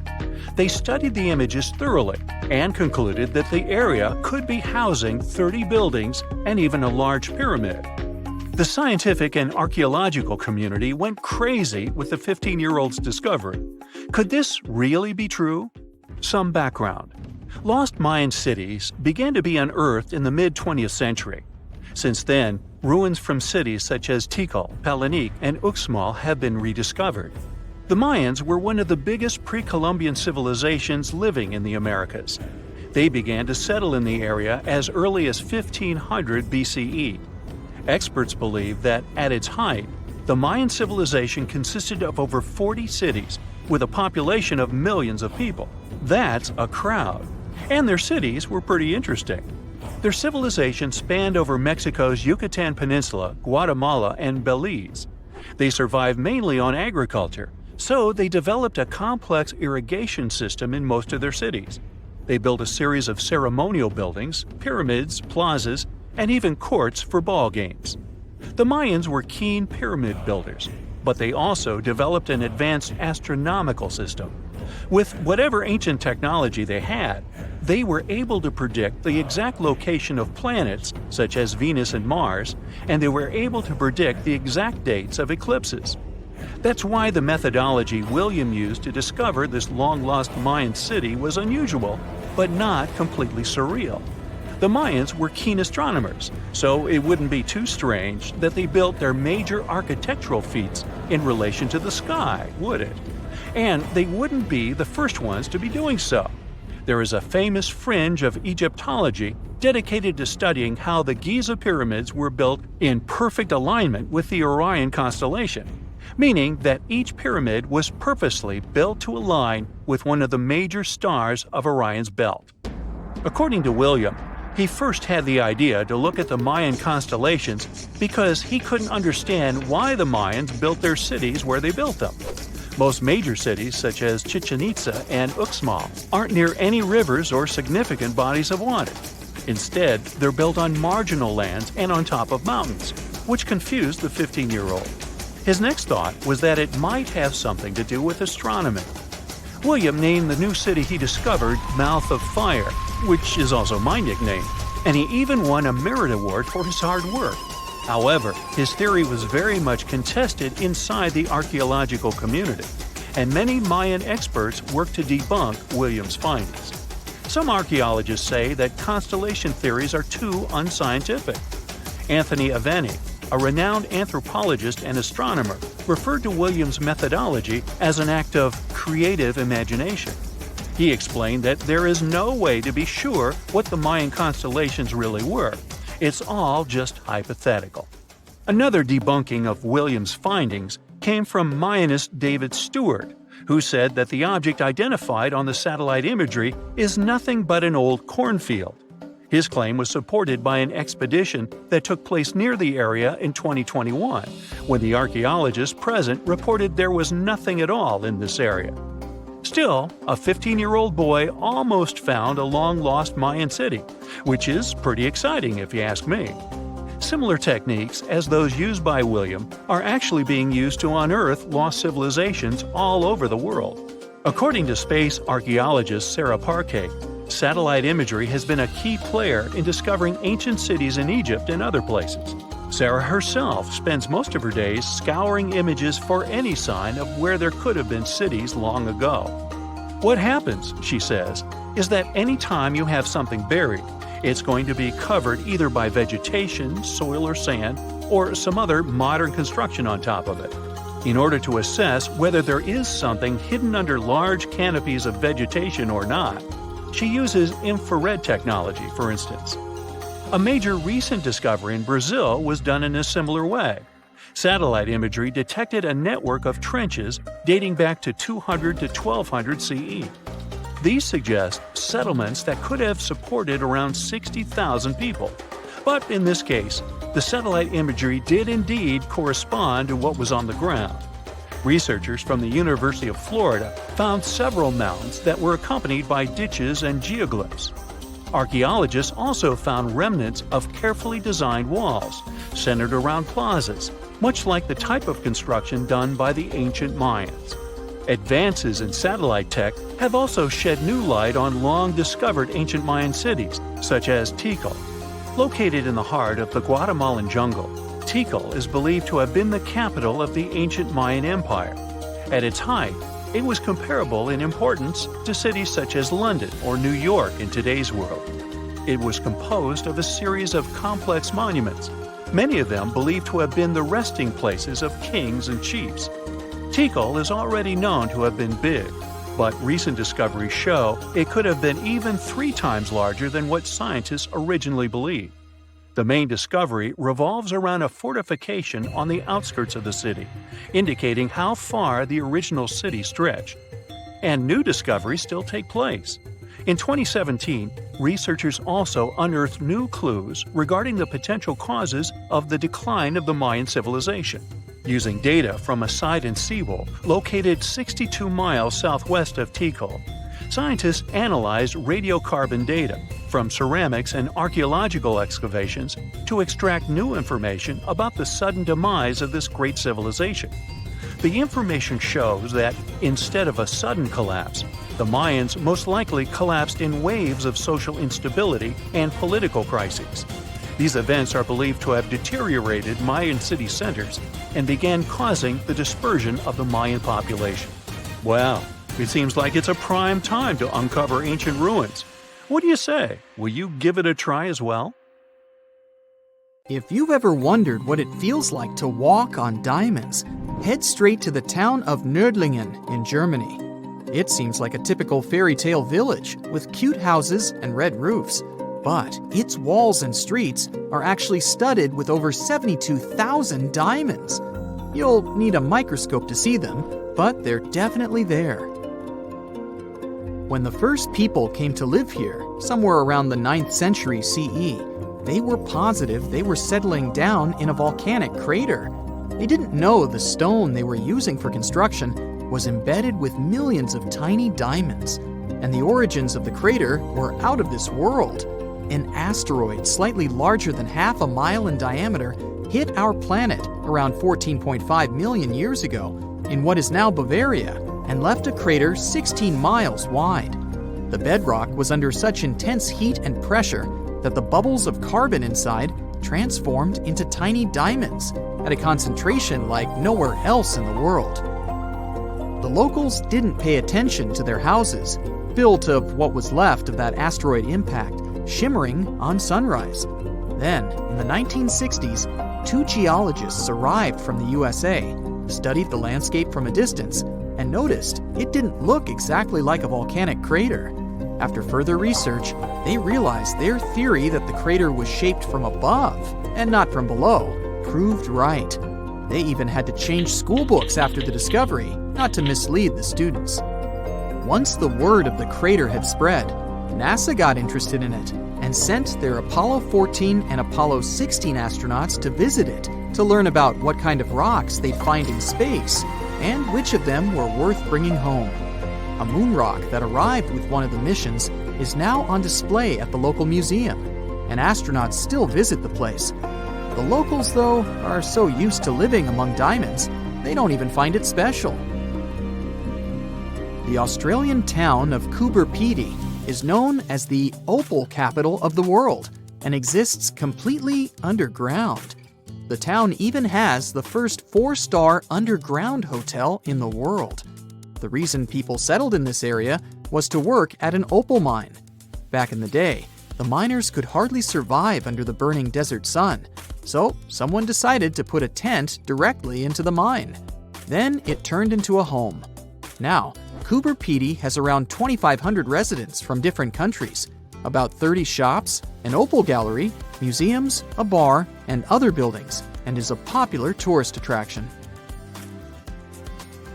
They studied the images thoroughly and concluded that the area could be housing 30 buildings and even a large pyramid. The scientific and archaeological community went crazy with the 15-year-old's discovery. Could this really be true? Some background. Lost Mayan cities began to be unearthed in the mid-20th century. Since then, ruins from cities such as Tikal, Palenque, and Uxmal have been rediscovered. The Mayans were one of the biggest pre-Columbian civilizations living in the Americas. They began to settle in the area as early as 1500 BCE. Experts believe that, at its height, the Mayan civilization consisted of over 40 cities with a population of millions of people. That's a crowd. And their cities were pretty interesting. Their civilization spanned over Mexico's Yucatan Peninsula, Guatemala, and Belize. They survived mainly on agriculture, so they developed a complex irrigation system in most of their cities. They built a series of ceremonial buildings, pyramids, plazas, and even courts for ball games. The Mayans were keen pyramid builders, but they also developed an advanced astronomical system. With whatever ancient technology they had, they were able to predict the exact location of planets, such as Venus and Mars, and they were able to predict the exact dates of eclipses. That's why the methodology William used to discover this long-lost Mayan city was unusual, but not completely surreal. The Mayans were keen astronomers, so it wouldn't be too strange that they built their major architectural feats in relation to the sky, would it? And they wouldn't be the first ones to be doing so. There is a famous fringe of Egyptology dedicated to studying how the Giza pyramids were built in perfect alignment with the Orion constellation. meaning that each pyramid was purposely built to align with one of the major stars of Orion's belt. According to William, he first had the idea to look at the Mayan constellations because he couldn't understand why the Mayans built their cities where they built them. Most major cities, such as Chichen Itza and Uxmal, aren't near any rivers or significant bodies of water. Instead, they're built on marginal lands and on top of mountains, which confused the 15-year-old. His next thought was that it might have something to do with astronomy. William named the new city he discovered Mouth of Fire, which is also my nickname, and he even won a merit award for his hard work. However, his theory was very much contested inside the archaeological community, and many Mayan experts worked to debunk William's findings. Some archaeologists say that constellation theories are too unscientific. Anthony Aveni, a renowned anthropologist and astronomer, referred to William's methodology as an act of creative imagination. He explained that there is no way to be sure what the Mayan constellations really were. It's all just hypothetical. Another debunking of William's findings came from Mayanist David Stewart, who said that the object identified on the satellite imagery is nothing but an old cornfield. His claim was supported by an expedition that took place near the area in 2021, when the archaeologists present reported there was nothing at all in this area. Still, a 15-year-old boy almost found a long-lost Mayan city, which is pretty exciting if you ask me. Similar techniques as those used by William are actually being used to unearth lost civilizations all over the world. According to space archaeologist Sarah Parquet, satellite imagery has been a key player in discovering ancient cities in Egypt and other places. Sarah herself spends most of her days scouring images for any sign of where there could have been cities long ago. What happens, she says, is that any time you have something buried, it's going to be covered either by vegetation, soil or sand, or some other modern construction on top of it. In order to assess whether there is something hidden under large canopies of vegetation or not, she uses infrared technology, for instance. A major recent discovery in Brazil was done in a similar way. Satellite imagery detected a network of trenches dating back to 200 to 1200 CE. These suggest settlements that could have supported around 60,000 people. But in this case, the satellite imagery did indeed correspond to what was on the ground. Researchers from the University of Florida found several mounds that were accompanied by ditches and geoglyphs. Archaeologists also found remnants of carefully designed walls, centered around plazas, much like the type of construction done by the ancient Mayans. Advances in satellite tech have also shed new light on long-discovered ancient Mayan cities, such as Tikal. Located in the heart of the Guatemalan jungle, Tikal is believed to have been the capital of the ancient Mayan Empire. At its height, it was comparable in importance to cities such as London or New York in today's world. It was composed of a series of complex monuments, many of them believed to have been the resting places of kings and chiefs. Tikal is already known to have been big, but recent discoveries show it could have been even 3 times larger than what scientists originally believed. The main discovery revolves around a fortification on the outskirts of the city, indicating how far the original city stretched. And new discoveries still take place. In 2017, researchers also unearthed new clues regarding the potential causes of the decline of the Mayan civilization. Using data from a Sidon seawall located 62 miles southwest of Tikal, scientists analyzed radiocarbon data from ceramics and archaeological excavations to extract new information about the sudden demise of this great civilization. The information shows that, instead of a sudden collapse, the Mayans most likely collapsed in waves of social instability and political crises. These events are believed to have deteriorated Mayan city centers and began causing the dispersion of the Mayan population. Wow, it seems like it's a prime time to uncover ancient ruins. What do you say? Will you give it a try as well? If you've ever wondered what it feels like to walk on diamonds, head straight to the town of Nördlingen in Germany. It seems like a typical fairy tale village with cute houses and red roofs, but its walls and streets are actually studded with over 72,000 diamonds. You'll need a microscope to see them, but they're definitely there. When the first people came to live here, somewhere around the 9th century CE, they were positive they were settling down in a volcanic crater. They didn't know the stone they were using for construction was embedded with millions of tiny diamonds, and the origins of the crater were out of this world. An asteroid slightly larger than half a mile in diameter hit our planet around 14.5 million years ago in what is now Bavaria and left a crater 16 miles wide. The bedrock was under such intense heat and pressure that the bubbles of carbon inside transformed into tiny diamonds at a concentration like nowhere else in the world. The locals didn't pay attention to their houses, built of what was left of that asteroid impact, shimmering on sunrise. Then, in the 1960s, 2 geologists arrived from the USA, studied the landscape from a distance, and noticed it didn't look exactly like a volcanic crater. After further research, they realized their theory that the crater was shaped from above and not from below proved right. They even had to change school books after the discovery, not to mislead the students. Once the word of the crater had spread, NASA got interested in it and sent their Apollo 14 and Apollo 16 astronauts to visit it to learn about what kind of rocks they'd find in space and which of them were worth bringing home. A moon rock that arrived with one of the missions is now on display at the local museum, and astronauts still visit the place. The locals, though, are so used to living among diamonds, they don't even find it special. The Australian town of Coober Pedy is known as the opal capital of the world and exists completely underground. The town even has the first 4-star underground hotel in the world. The reason people settled in this area was to work at an opal mine. Back in the day, the miners could hardly survive under the burning desert sun, so someone decided to put a tent directly into the mine. Then it turned into a home. Now, Coober Pedy has around 2,500 residents from different countries, about 30 shops, an opal gallery, museums, a bar, and other buildings, and is a popular tourist attraction.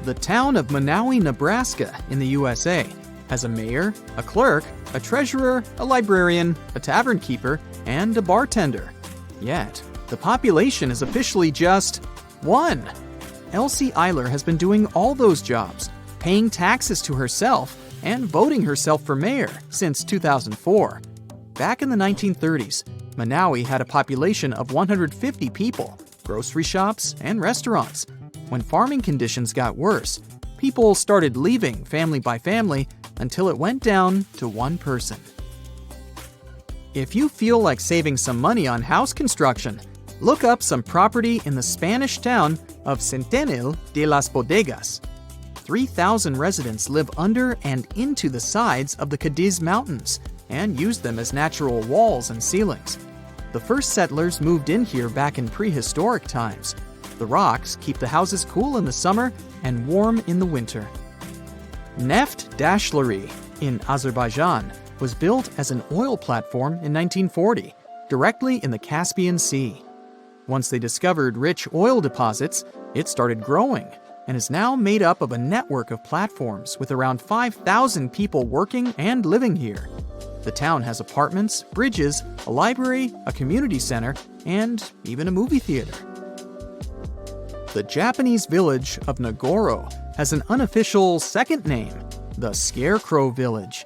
The town of Monowi, Nebraska in the USA has a mayor, a clerk, a treasurer, a librarian, a tavern keeper, and a bartender. Yet, the population is officially just 1. Elsie Eiler has been doing all those jobs, paying taxes to herself and voting herself for mayor since 2004. Back in the 1930s, Monowi had a population of 150 people, grocery shops, and restaurants. When farming conditions got worse, people started leaving family by family until it went down to 1 person. If you feel like saving some money on house construction, look up some property in the Spanish town of Centenil de las Bodegas. 3,000 residents live under and into the sides of the Cadiz Mountains and use them as natural walls and ceilings. The first settlers moved in here back in prehistoric times. The rocks keep the houses cool in the summer and warm in the winter. Neft Dashleri in Azerbaijan was built as an oil platform in 1940, directly in the Caspian Sea. Once they discovered rich oil deposits, it started growing and is now made up of a network of platforms with around 5,000 people working and living here. The town has apartments, bridges, a library, a community center, and even a movie theater. The Japanese village of Nagoro has an unofficial second name, the Scarecrow Village.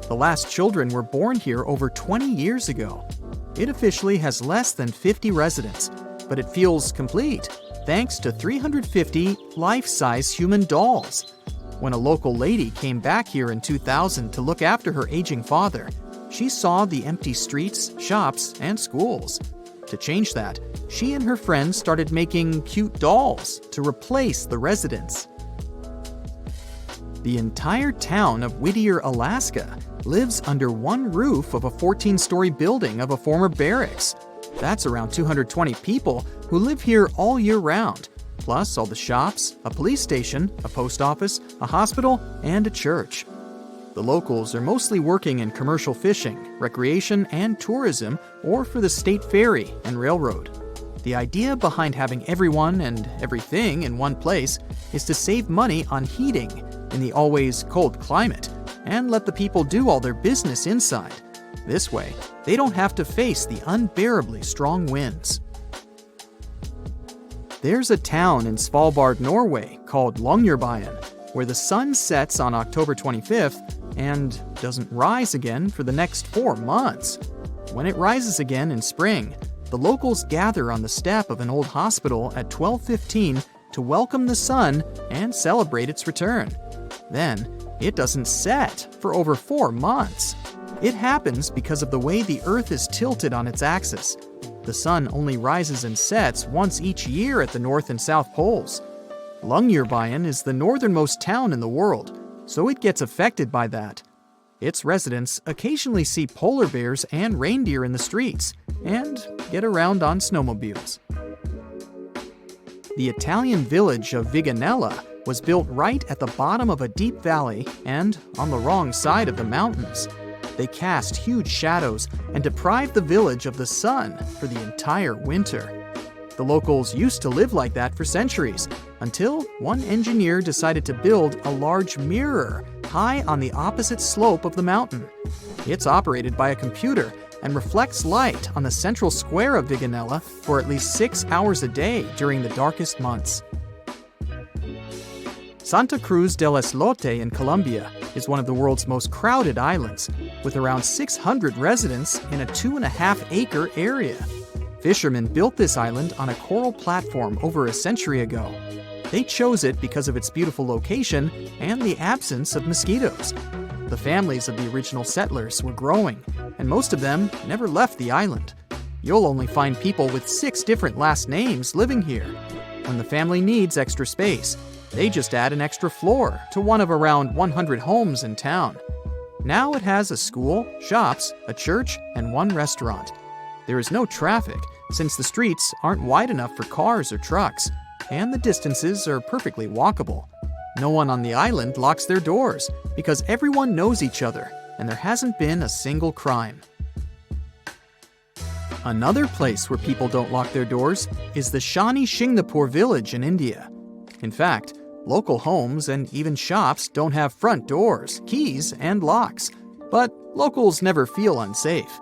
The last children were born here over 20 years ago. It officially has less than 50 residents, but it feels complete thanks to 350 life-size human dolls. When a local lady came back here in 2000 to look after her aging father, she saw the empty streets, shops, and schools. To change that, she and her friends started making cute dolls to replace the residents. The entire town of Whittier, Alaska, lives under one roof of a 14-story building of a former barracks. That's around 220 people who live here all year round, plus all the shops, a police station, a post office, a hospital, and a church. The locals are mostly working in commercial fishing, recreation, and tourism, or for the state ferry and railroad. The idea behind having everyone and everything in one place is to save money on heating in the always cold climate and let the people do all their business inside. This way, they don't have to face the unbearably strong winds. There's a town in Svalbard, Norway called Longyearbyen, where the sun sets on October 25th and doesn't rise again for the next 4 months. When it rises again in spring, the locals gather on the step of an old hospital at 12:15 to welcome the sun and celebrate its return. Then, it doesn't set for over 4 months. It happens because of the way the Earth is tilted on its axis. The sun only rises and sets once each year at the North and South Poles. Longyearbyen is the northernmost town in the world, so it gets affected by that. Its residents occasionally see polar bears and reindeer in the streets and get around on snowmobiles. The Italian village of Viganella was built right at the bottom of a deep valley and on the wrong side of the mountains. They cast huge shadows and deprived the village of the sun for the entire winter. The locals used to live like that for centuries, until one engineer decided to build a large mirror high on the opposite slope of the mountain. It's operated by a computer and reflects light on the central square of Viganella for at least 6 hours a day during the darkest months. Santa Cruz del Islote in Colombia is one of the world's most crowded islands, with around 600 residents in a 2.5-acre area. Fishermen built this island on a coral platform over a century ago. They chose it because of its beautiful location and the absence of mosquitoes. The families of the original settlers were growing, and most of them never left the island. You'll only find people with 6 different last names living here. When the family needs extra space, they just add an extra floor to one of around 100 homes in town. Now it has a school, shops, a church, and 1 restaurant. There is no traffic, since the streets aren't wide enough for cars or trucks, and the distances are perfectly walkable. No one on the island locks their doors, because everyone knows each other, and there hasn't been a single crime. Another place where people don't lock their doors is the Shani Shingnapur village in India. In fact, local homes and even shops don't have front doors, keys, and locks, but locals never feel unsafe.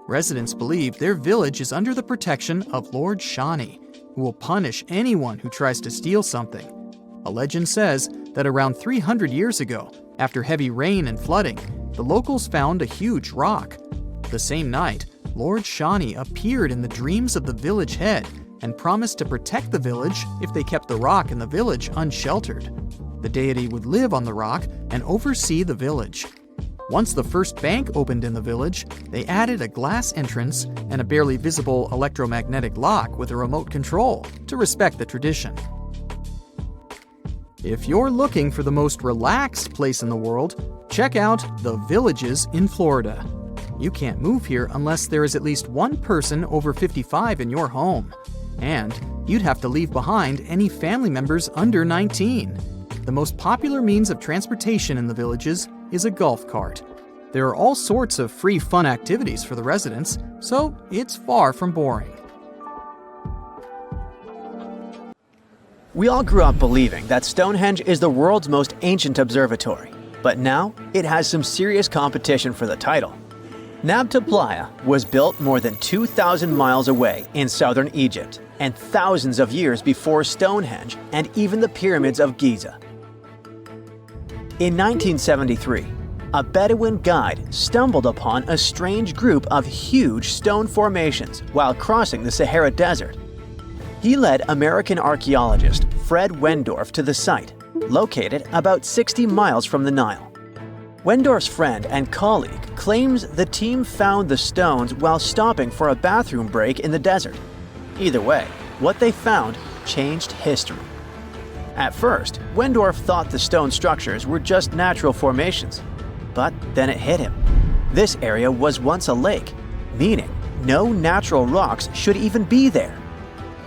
Residents believe their village is under the protection of Lord Shani, who will punish anyone who tries to steal something. A legend says that around 300 years ago, after heavy rain and flooding, the locals found a huge rock. The same night, Lord Shani appeared in the dreams of the village head and promised to protect the village if they kept the rock in the village unsheltered. The deity would live on the rock and oversee the village. Once the first bank opened in the village, they added a glass entrance and a barely visible electromagnetic lock with a remote control to respect the tradition. If you're looking for the most relaxed place in the world, check out The Villages in Florida. You can't move here unless there is at least one person over 55 in your home. And you'd have to leave behind any family members under 19. The most popular means of transportation in the villages is a golf cart. There are all sorts of free fun activities for the residents, so it's far from boring. We all grew up believing that Stonehenge is the world's most ancient observatory, but now it has some serious competition for the title. Nabta Playa was built more than 2,000 miles away in southern Egypt and thousands of years before Stonehenge and even the pyramids of Giza. In 1973, a Bedouin guide stumbled upon a strange group of huge stone formations while crossing the Sahara Desert. He led American archaeologist Fred Wendorf to the site, located about 60 miles from the Nile. Wendorf's friend and colleague claims the team found the stones while stopping for a bathroom break in the desert. Either way, what they found changed history. At first, Wendorf thought the stone structures were just natural formations. But then it hit him. This area was once a lake, meaning no natural rocks should even be there.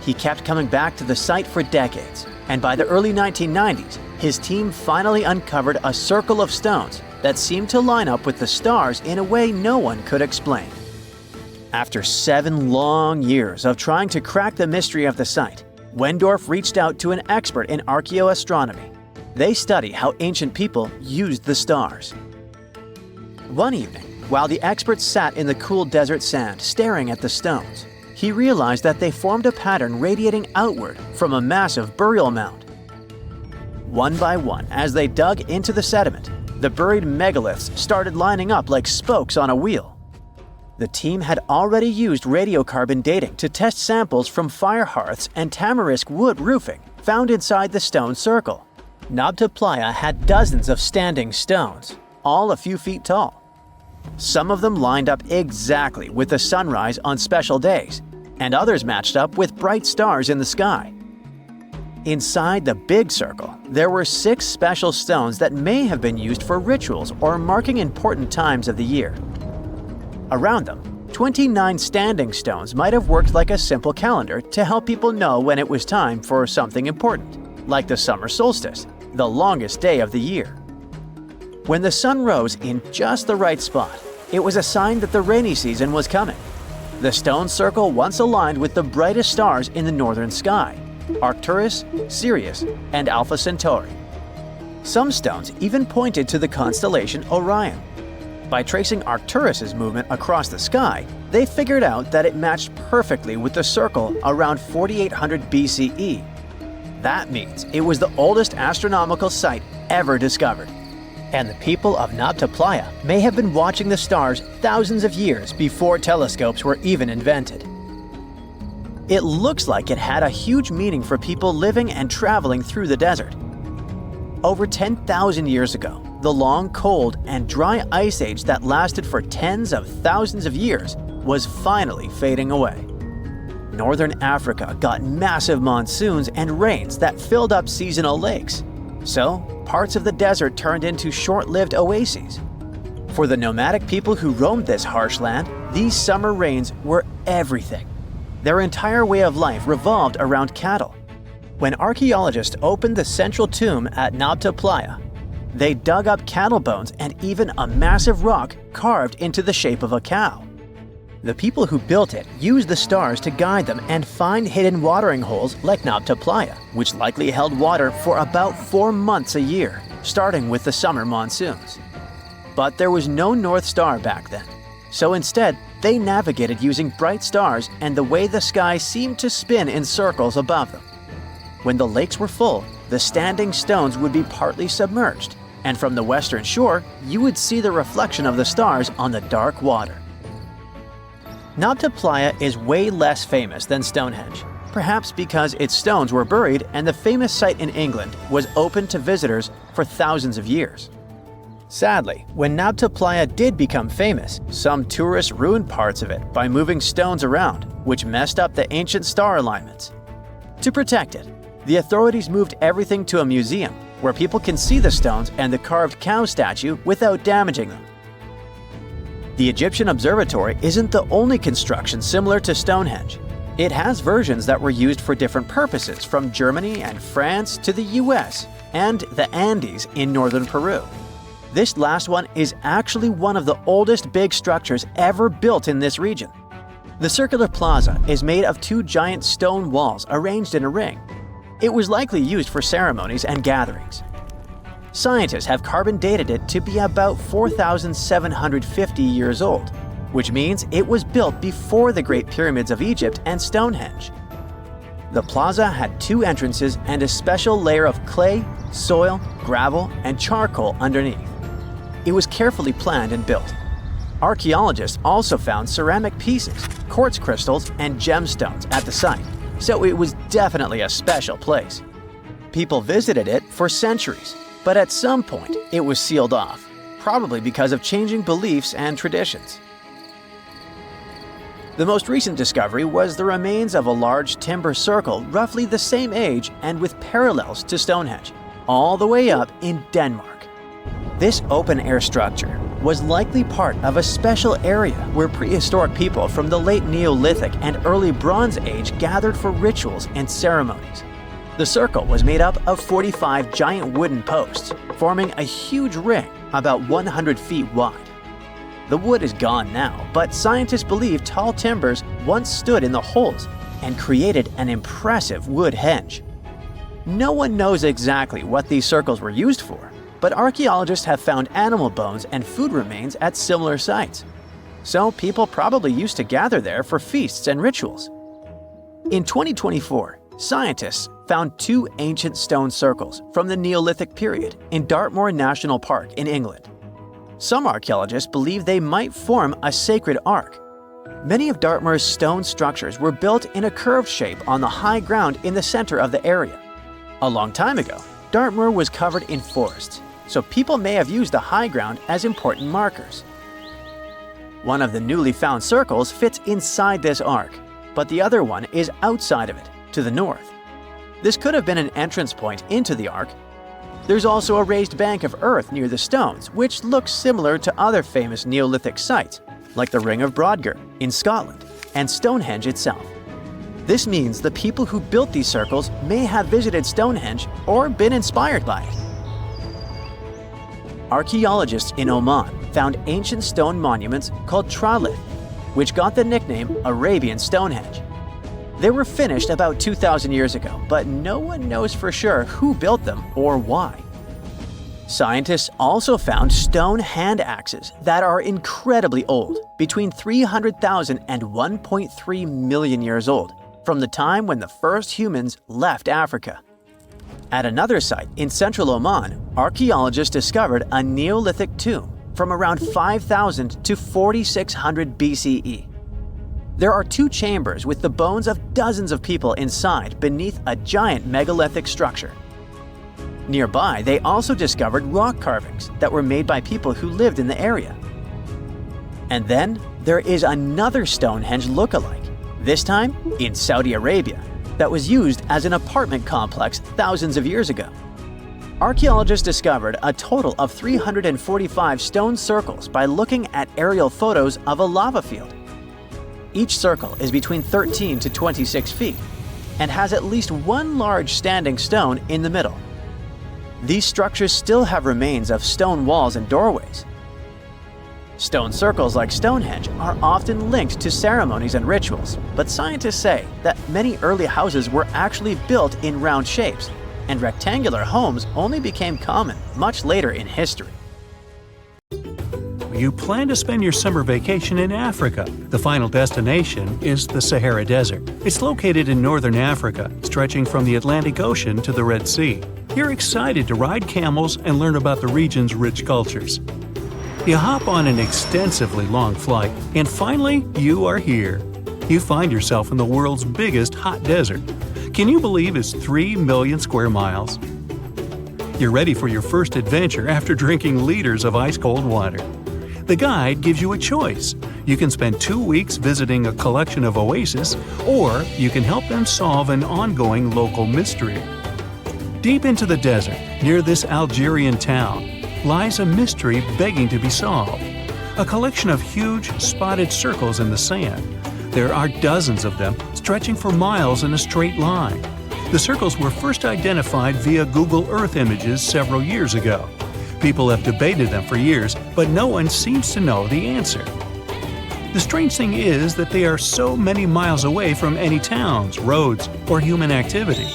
He kept coming back to the site for decades, and by the early 1990s, his team finally uncovered a circle of stones that seemed to line up with the stars in a way no one could explain. After 7 long years of trying to crack the mystery of the site, Wendorf reached out to an expert in archaeoastronomy. They study how ancient people used the stars. One evening, while the expert sat in the cool desert sand staring at the stones, he realized that they formed a pattern radiating outward from a massive burial mound. One by one, as they dug into the sediment, the buried megaliths started lining up like spokes on a wheel. The team had already used radiocarbon dating to test samples from fire hearths and tamarisk wood roofing found inside the stone circle. Nabta Playa had dozens of standing stones, all a few feet tall. Some of them lined up exactly with the sunrise on special days, and others matched up with bright stars in the sky. Inside the big circle, there were 6 special stones that may have been used for rituals or marking important times of the year. Around them, 29 standing stones might have worked like a simple calendar to help people know when it was time for something important, like the summer solstice, the longest day of the year. When the sun rose in just the right spot, it was a sign that the rainy season was coming. The stone circle once aligned with the brightest stars in the northern sky: Arcturus, Sirius, and Alpha Centauri. Some stones even pointed to the constellation Orion. By tracing Arcturus's movement across the sky, they figured out that it matched perfectly with the circle around 4800 BCE. That means it was the oldest astronomical site ever discovered. And the people of Nabta Playa may have been watching the stars thousands of years before telescopes were even invented. It looks like it had a huge meaning for people living and traveling through the desert. Over 10,000 years ago, the long, cold, and dry ice age that lasted for tens of thousands of years was finally fading away. Northern Africa got massive monsoons and rains that filled up seasonal lakes. So, parts of the desert turned into short-lived oases. For the nomadic people who roamed this harsh land, these summer rains were everything. Their entire way of life revolved around cattle. When archaeologists opened the central tomb at Nabta Playa, they dug up cattle bones and even a massive rock carved into the shape of a cow. The people who built it used the stars to guide them and find hidden watering holes like Nabta Playa, which likely held water for about 4 months a year, starting with the summer monsoons. But there was no North Star back then, so instead, they navigated using bright stars and the way the sky seemed to spin in circles above them. When the lakes were full, the standing stones would be partly submerged, and from the western shore, you would see the reflection of the stars on the dark water. Nabta Playa is way less famous than Stonehenge, perhaps because its stones were buried and the famous site in England was open to visitors for thousands of years. Sadly, when Nabta Playa did become famous, some tourists ruined parts of it by moving stones around, which messed up the ancient star alignments. To protect it, the authorities moved everything to a museum where people can see the stones and the carved cow statue without damaging them. The Egyptian Observatory isn't the only construction similar to Stonehenge. It has versions that were used for different purposes from Germany and France to the US and the Andes in northern Peru. This last one is actually one of the oldest big structures ever built in this region. The circular plaza is made of 2 giant stone walls arranged in a ring. It was likely used for ceremonies and gatherings. Scientists have carbon dated it to be about 4,750 years old, which means it was built before the Great Pyramids of Egypt and Stonehenge. The plaza had 2 entrances and a special layer of clay, soil, gravel, and charcoal underneath. It was carefully planned and built. Archaeologists also found ceramic pieces, quartz crystals, and gemstones at the site, so it was definitely a special place. People visited it for centuries, but at some point it was sealed off, probably because of changing beliefs and traditions. The most recent discovery was the remains of a large timber circle roughly the same age and with parallels to Stonehenge, all the way up in Denmark. This open-air structure was likely part of a special area where prehistoric people from the late Neolithic and early Bronze Age gathered for rituals and ceremonies. The circle was made up of 45 giant wooden posts, forming a huge ring about 100 feet wide. The wood is gone now, but scientists believe tall timbers once stood in the holes and created an impressive wood henge. No one knows exactly what these circles were used for, but archaeologists have found animal bones and food remains at similar sites. So people probably used to gather there for feasts and rituals. In 2024, scientists found 2 ancient stone circles from the Neolithic period in Dartmoor National Park in England. Some archaeologists believe they might form a sacred ark. Many of Dartmoor's stone structures were built in a curved shape on the high ground in the center of the area. A long time ago, Dartmoor was covered in forests, so people may have used the high ground as important markers. One of the newly found circles fits inside this ark, but the other one is outside of it, to the north. This could have been an entrance point into the ark. There's also a raised bank of earth near the stones, which looks similar to other famous Neolithic sites, like the Ring of Brodgar in Scotland and Stonehenge itself. This means the people who built these circles may have visited Stonehenge or been inspired by it. Archaeologists in Oman found ancient stone monuments called shrouded, which got the nickname Arabian Stonehenge. They were finished about 2,000 years ago, but no one knows for sure who built them or why. Scientists also found stone hand axes that are incredibly old, between 300,000 and 1.3 million years old, from the time when the first humans left Africa. At another site in central Oman, archaeologists discovered a Neolithic tomb from around 5,000 to 4,600 BCE. There are 2 chambers with the bones of dozens of people inside beneath a giant megalithic structure. Nearby, they also discovered rock carvings that were made by people who lived in the area. And then there is another Stonehenge look-alike, this time in Saudi Arabia, that was used as an apartment complex thousands of years ago. Archaeologists discovered a total of 345 stone circles by looking at aerial photos of a lava field. Each circle is between 13 to 26 feet and has at least one large standing stone in the middle. These structures still have remains of stone walls and doorways. Stone circles like Stonehenge are often linked to ceremonies and rituals, but scientists say that many early houses were actually built in round shapes, and rectangular homes only became common much later in history. You plan to spend your summer vacation in Africa. The final destination is the Sahara Desert. It's located in northern Africa, stretching from the Atlantic Ocean to the Red Sea. You're excited to ride camels and learn about the region's rich cultures. You hop on an extensively long flight, and finally, you are here. You find yourself in the world's biggest hot desert. Can you believe it's 3 million square miles? You're ready for your first adventure after drinking liters of ice-cold water. The guide gives you a choice. You can spend 2 weeks visiting a collection of oases, or you can help them solve an ongoing local mystery. Deep into the desert, near this Algerian town, lies a mystery begging to be solved. A collection of huge, spotted circles in the sand. There are dozens of them, stretching for miles in a straight line. The circles were first identified via Google Earth images several years ago. People have debated them for years, but no one seems to know the answer. The strange thing is that they are so many miles away from any towns, roads, or human activity.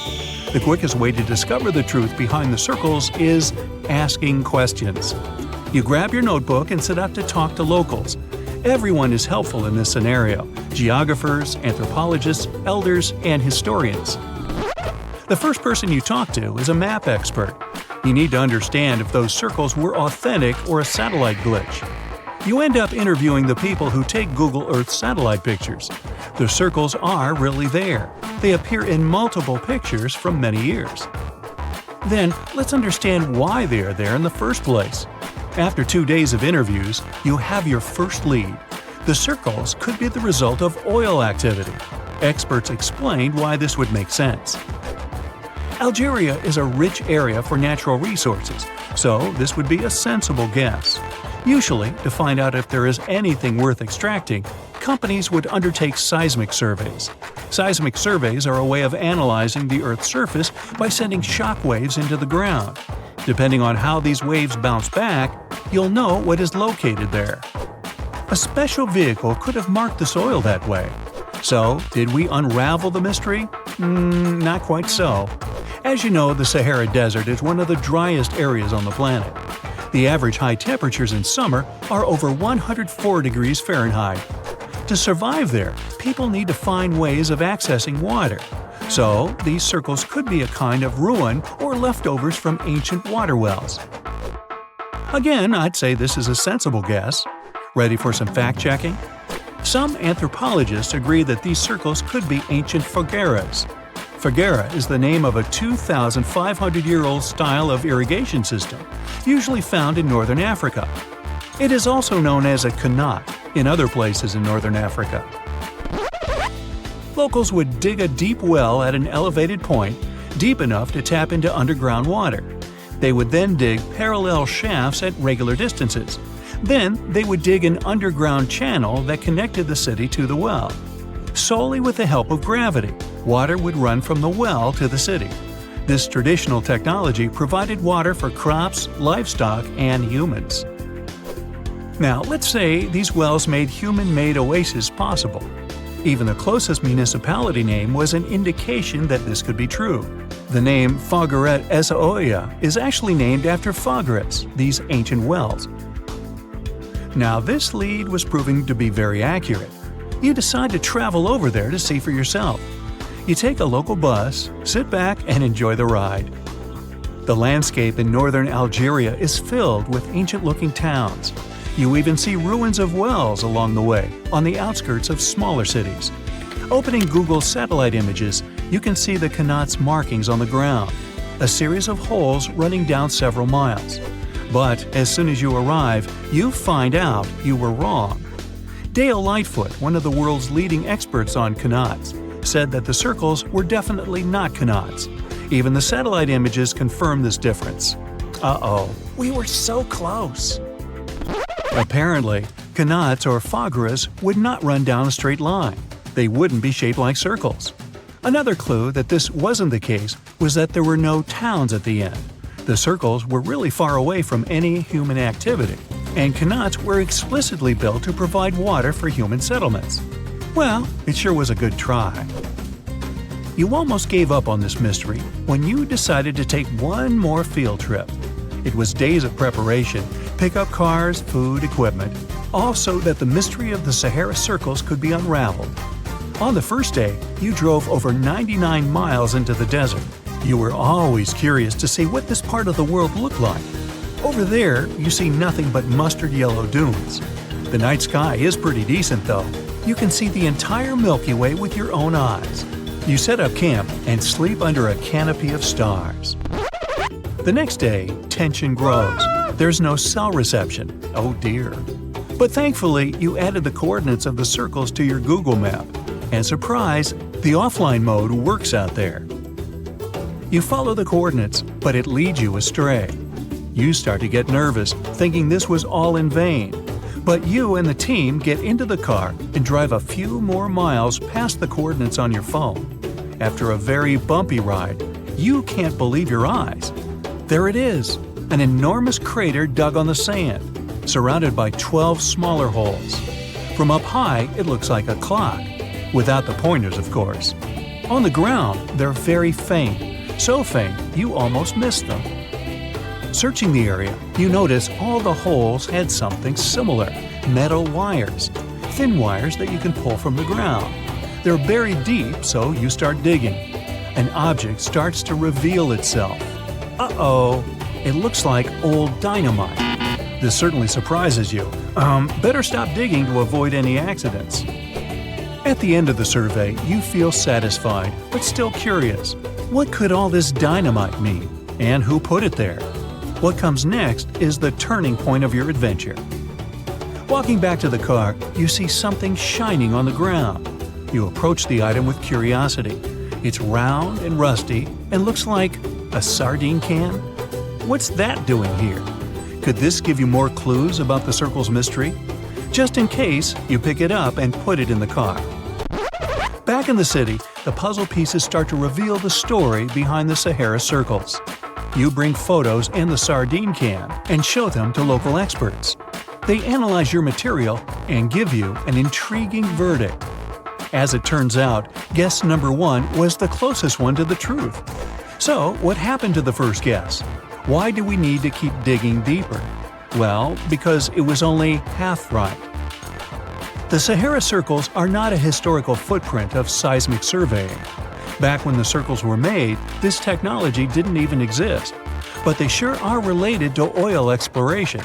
The quickest way to discover the truth behind the circles is asking questions. You grab your notebook and set out to talk to locals. Everyone is helpful in this scenario: geographers, anthropologists, elders, and historians. The first person you talk to is a map expert. You need to understand if those circles were authentic or a satellite glitch. You end up interviewing the people who take Google Earth satellite pictures. The circles are really there. They appear in multiple pictures from many years. Then, let's understand why they are there in the first place. After 2 days of interviews, you have your first lead. The circles could be the result of oil activity. Experts explained why this would make sense. Algeria is a rich area for natural resources, so this would be a sensible guess. Usually, to find out if there is anything worth extracting, companies would undertake seismic surveys. Seismic surveys are a way of analyzing the Earth's surface by sending shock waves into the ground. Depending on how these waves bounce back, you'll know what is located there. A special vehicle could have marked the soil that way. So, did we unravel the mystery? Not quite so. As you know, the Sahara Desert is one of the driest areas on the planet. The average high temperatures in summer are over 104 degrees Fahrenheit. To survive there, people need to find ways of accessing water. So, these circles could be a kind of ruin or leftovers from ancient water wells. Again, I'd say this is a sensible guess. Ready for some fact-checking? Some anthropologists agree that these circles could be ancient fogueras. Foguera is the name of a 2,500-year-old style of irrigation system, usually found in northern Africa. It is also known as a qanat in other places in northern Africa. Locals would dig a deep well at an elevated point, deep enough to tap into underground water. They would then dig parallel shafts at regular distances. Then, they would dig an underground channel that connected the city to the well. Solely with the help of gravity, water would run from the well to the city. This traditional technology provided water for crops, livestock, and humans. Now, let's say these wells made human-made oases possible. Even the closest municipality name was an indication that this could be true. The name Fogueret Essaouira is actually named after Fogueras, these ancient wells. Now, this lead was proving to be very accurate. You decide to travel over there to see for yourself. You take a local bus, sit back, and enjoy the ride. The landscape in northern Algeria is filled with ancient-looking towns. You even see ruins of wells along the way, on the outskirts of smaller cities. Opening Google satellite images, you can see the qanat's markings on the ground, a series of holes running down several miles. But as soon as you arrive, you find out you were wrong. Dale Lightfoot, one of the world's leading experts on qanats, said that the circles were definitely not qanats. Even the satellite images confirm this difference. Uh-oh, we were so close. Apparently, qanats or fogueras would not run down a straight line. They wouldn't be shaped like circles. Another clue that this wasn't the case was that there were no towns at the end. The circles were really far away from any human activity, and qanats were explicitly built to provide water for human settlements. Well, it sure was a good try. You almost gave up on this mystery when you decided to take one more field trip. It was days of preparation, pick up cars, food, equipment, all so that the mystery of the Sahara Circles could be unraveled. On the first day, you drove over 99 miles into the desert. You were always curious to see what this part of the world looked like. Over there, you see nothing but mustard yellow dunes. The night sky is pretty decent though. You can see the entire Milky Way with your own eyes. You set up camp and sleep under a canopy of stars. The next day, tension grows. There's no cell reception. Oh dear. But thankfully, you added the coordinates of the circles to your Google map. And surprise, the offline mode works out there. You follow the coordinates, but it leads you astray. You start to get nervous, thinking this was all in vain. But you and the team get into the car and drive a few more miles past the coordinates on your phone. After a very bumpy ride, you can't believe your eyes. There it is, an enormous crater dug on the sand, surrounded by 12 smaller holes. From up high, it looks like a clock, without the pointers, of course. On the ground, they're very faint, so faint you almost miss them. Searching the area, you notice all the holes had something similar, metal wires, thin wires that you can pull from the ground. They're buried deep, so you start digging. An object starts to reveal itself. Uh-oh, it looks like old dynamite. This certainly surprises you. Better stop digging to avoid any accidents. At the end of the survey, you feel satisfied, but still curious. What could all this dynamite mean? And who put it there? What comes next is the turning point of your adventure. Walking back to the car, you see something shining on the ground. You approach the item with curiosity. It's round and rusty and looks like a sardine can? What's that doing here? Could this give you more clues about the circle's mystery? Just in case, you pick it up and put it in the car. Back in the city, the puzzle pieces start to reveal the story behind the Sahara Circles. You bring photos and the sardine can and show them to local experts. They analyze your material and give you an intriguing verdict. As it turns out, guess number 1 was the closest one to the truth. So, what happened to the first guess? Why do we need to keep digging deeper? Well, because it was only half right. The Sahara circles are not a historical footprint of seismic surveying. Back when the circles were made, this technology didn't even exist. But they sure are related to oil exploration.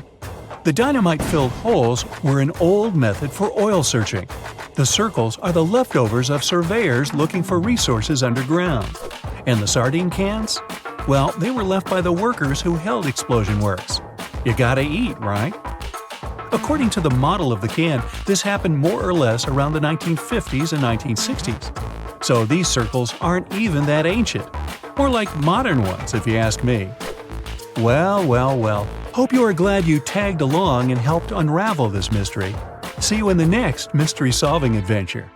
The dynamite-filled holes were an old method for oil searching. The circles are the leftovers of surveyors looking for resources underground. And the sardine cans? Well, they were left by the workers who held explosion works. You gotta eat, right? According to the model of the can, this happened more or less around the 1950s and 1960s. So these circles aren't even that ancient. More like modern ones, if you ask me. Well. Hope you are glad you tagged along and helped unravel this mystery. See you in the next mystery-solving adventure.